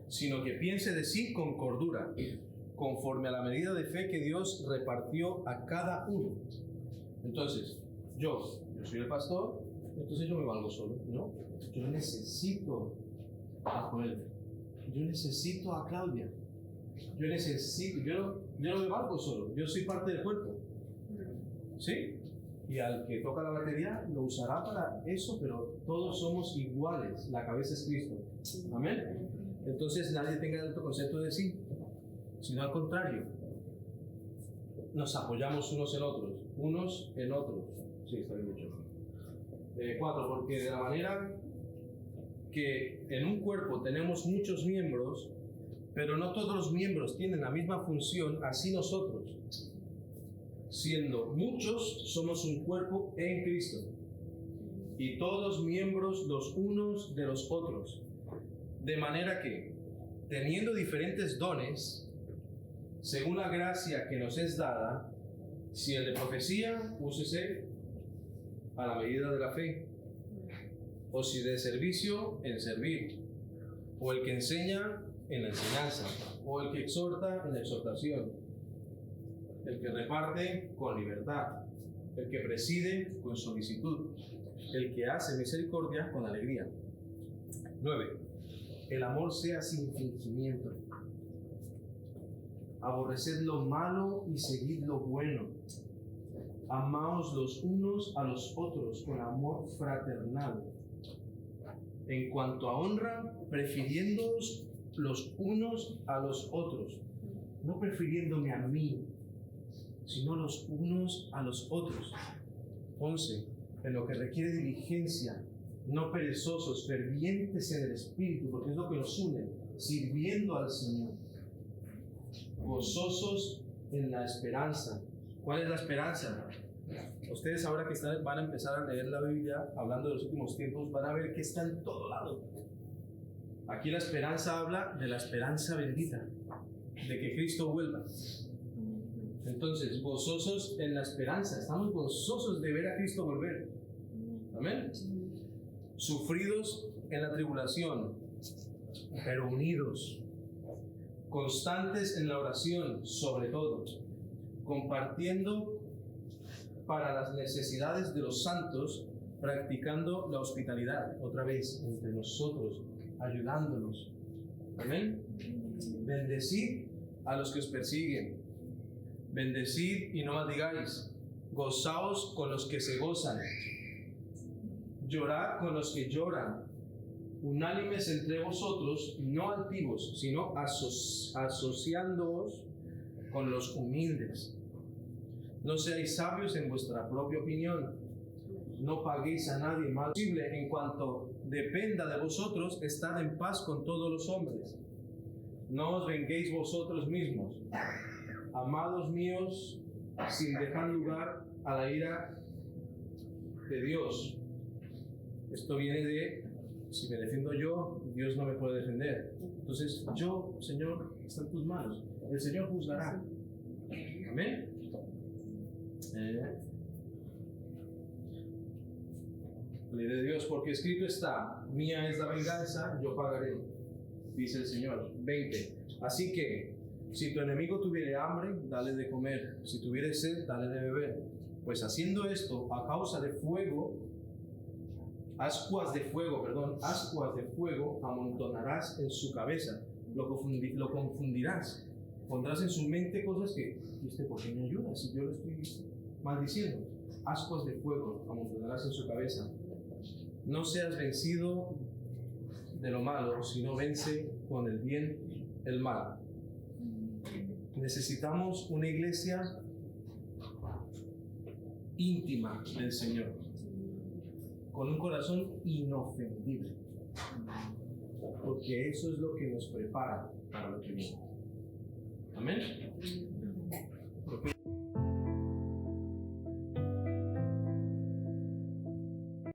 Sino que piense de sí con cordura, conforme a la medida de fe que Dios repartió a cada uno. Entonces, yo soy el pastor, entonces yo me valgo solo, ¿no? Yo necesito a Joel, yo necesito a Claudia, yo no me valgo solo, yo soy parte del cuerpo, ¿sí? Y al que toca la batería lo usará para eso, pero todos somos iguales, la cabeza es Cristo, ¿amén? Entonces nadie tenga alto concepto de sí, sino al contrario, nos apoyamos unos en otros. Sí, está bien dicho. 4. Porque de la manera que en un cuerpo tenemos muchos miembros, pero no todos los miembros tienen la misma función, así nosotros, siendo muchos, somos un cuerpo en Cristo, y todos miembros los unos de los otros. De manera que, teniendo diferentes dones, según la gracia que nos es dada, si el de profecía, úsese a la medida de la fe, o si de servicio, en servir, o el que enseña, en la enseñanza, o el que exhorta, en la exhortación, el que reparte, con libertad, el que preside, con solicitud, el que hace misericordia, con alegría. 9. El amor sea sin fingimiento. Aborreced lo malo y seguid lo bueno. Amaos los unos a los otros con amor fraternal. En cuanto a honra, prefiriéndoos los unos a los otros, no prefiriéndome a mí, sino los unos a los otros. 11. En lo que requiere diligencia, no perezosos, fervientes en el espíritu, porque es lo que nos une, sirviendo al Señor. Gozosos en la esperanza. ¿Cuál es la esperanza? Ustedes ahora que van a empezar a leer la Biblia, hablando de los últimos tiempos, van a ver que está en todo lado. Aquí la esperanza habla de la esperanza bendita, de que Cristo vuelva. Entonces, gozosos en la esperanza. Estamos gozosos de ver a Cristo volver. Amén. Sufridos en la tribulación, pero unidos. Constantes en la oración, sobre todo. Compartiendo para las necesidades de los santos, practicando la hospitalidad, otra vez, entre nosotros, ayudándonos. Amén. Bendecid a los que os persiguen. Bendecid y no maldigáis. Gozaos con los que se gozan. Llorad con los que lloran. Unánimes entre vosotros, no altivos, sino asociándoos con los humildes. No seáis sabios en vuestra propia opinión. No paguéis a nadie mal posible. En cuanto dependa de vosotros, estad en paz con todos los hombres. No os venguéis vosotros mismos, amados míos, sin dejar lugar a la ira de Dios. Esto viene de, si me defiendo yo, Dios no me puede defender. Entonces, yo, Señor, está en tus manos. El Señor juzgará. Amén. Ley de Dios, porque escrito está: mía es la venganza, yo pagaré, dice el Señor. 20. Así que, si tu enemigo tuviere hambre, dale de comer. Si tuviere sed, dale de beber. Pues haciendo esto, a causa de fuego, ascuas de fuego amontonarás en su cabeza, lo confundirás, pondrás en su mente cosas que, ¿por qué me ayuda si yo lo estoy maldiciendo? Ascuas de fuego amontonarás en su cabeza. No seas vencido de lo malo, sino vence con el bien el mal. Necesitamos una iglesia íntima del Señor, con un corazón inofendible, porque eso es lo que nos prepara para lo que viene. Amén.